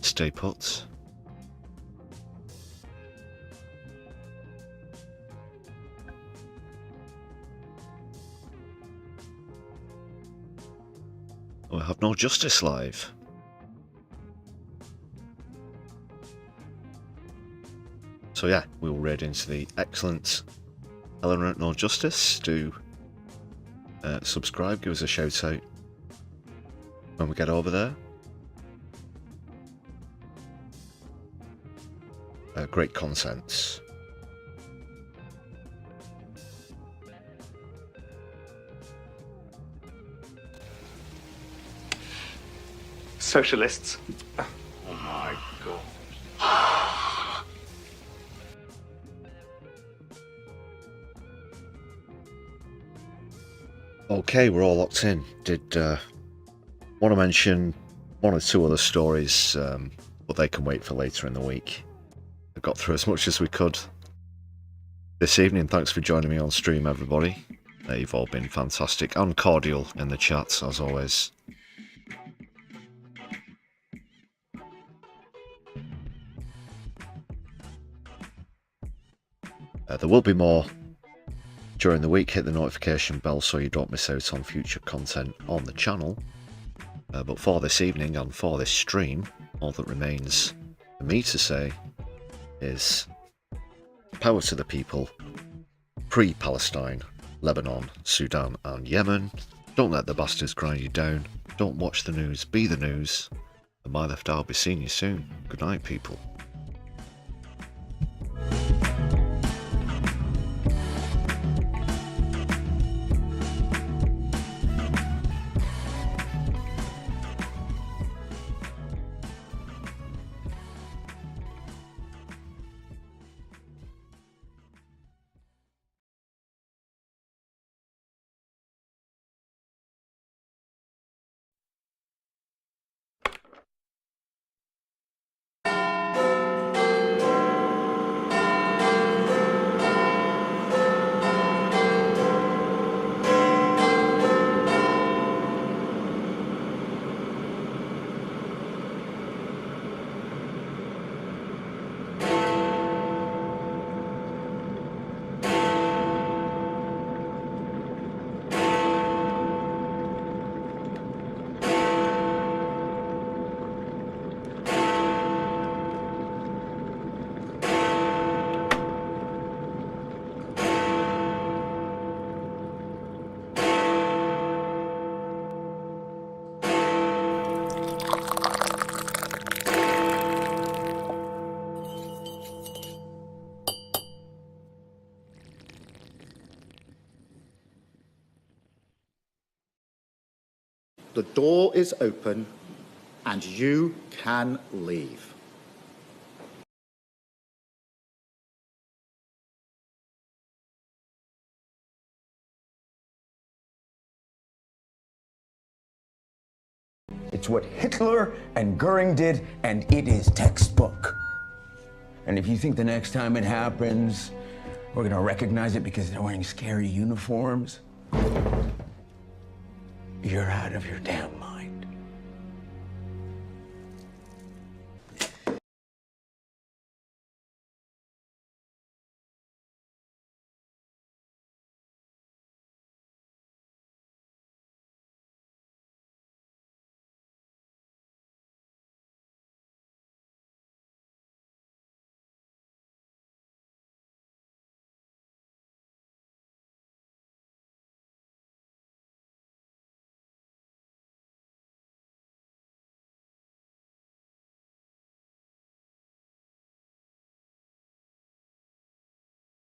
Stay put. We have no justice live. So yeah, we will raid into the excellent Eleanor at No Justice. Do subscribe, give us a shout out when we get over there. Great content. Socialists. Oh my God. Okay, we're all locked in. Did want to mention one or two other stories, but they can wait for later in the week. I got through as much as we could this evening. Thanks for joining me on stream, everybody. You've all been fantastic and cordial in the chat, as always. There will be more during the week. Hit the notification bell so you don't miss out on future content on the channel. But for this evening and for this stream, all that remains for me to say is power to the people, pre-Palestine, Lebanon, Sudan and Yemen. Don't let the bastards grind you down. Don't watch the news, be the news. And my left, I'll be seeing you soon. Good night, people. The door is open and you can leave. It's what Hitler and Goering did, and it is textbook. And if you think the next time it happens, we're gonna recognize it because they're wearing scary uniforms, you're out of your damn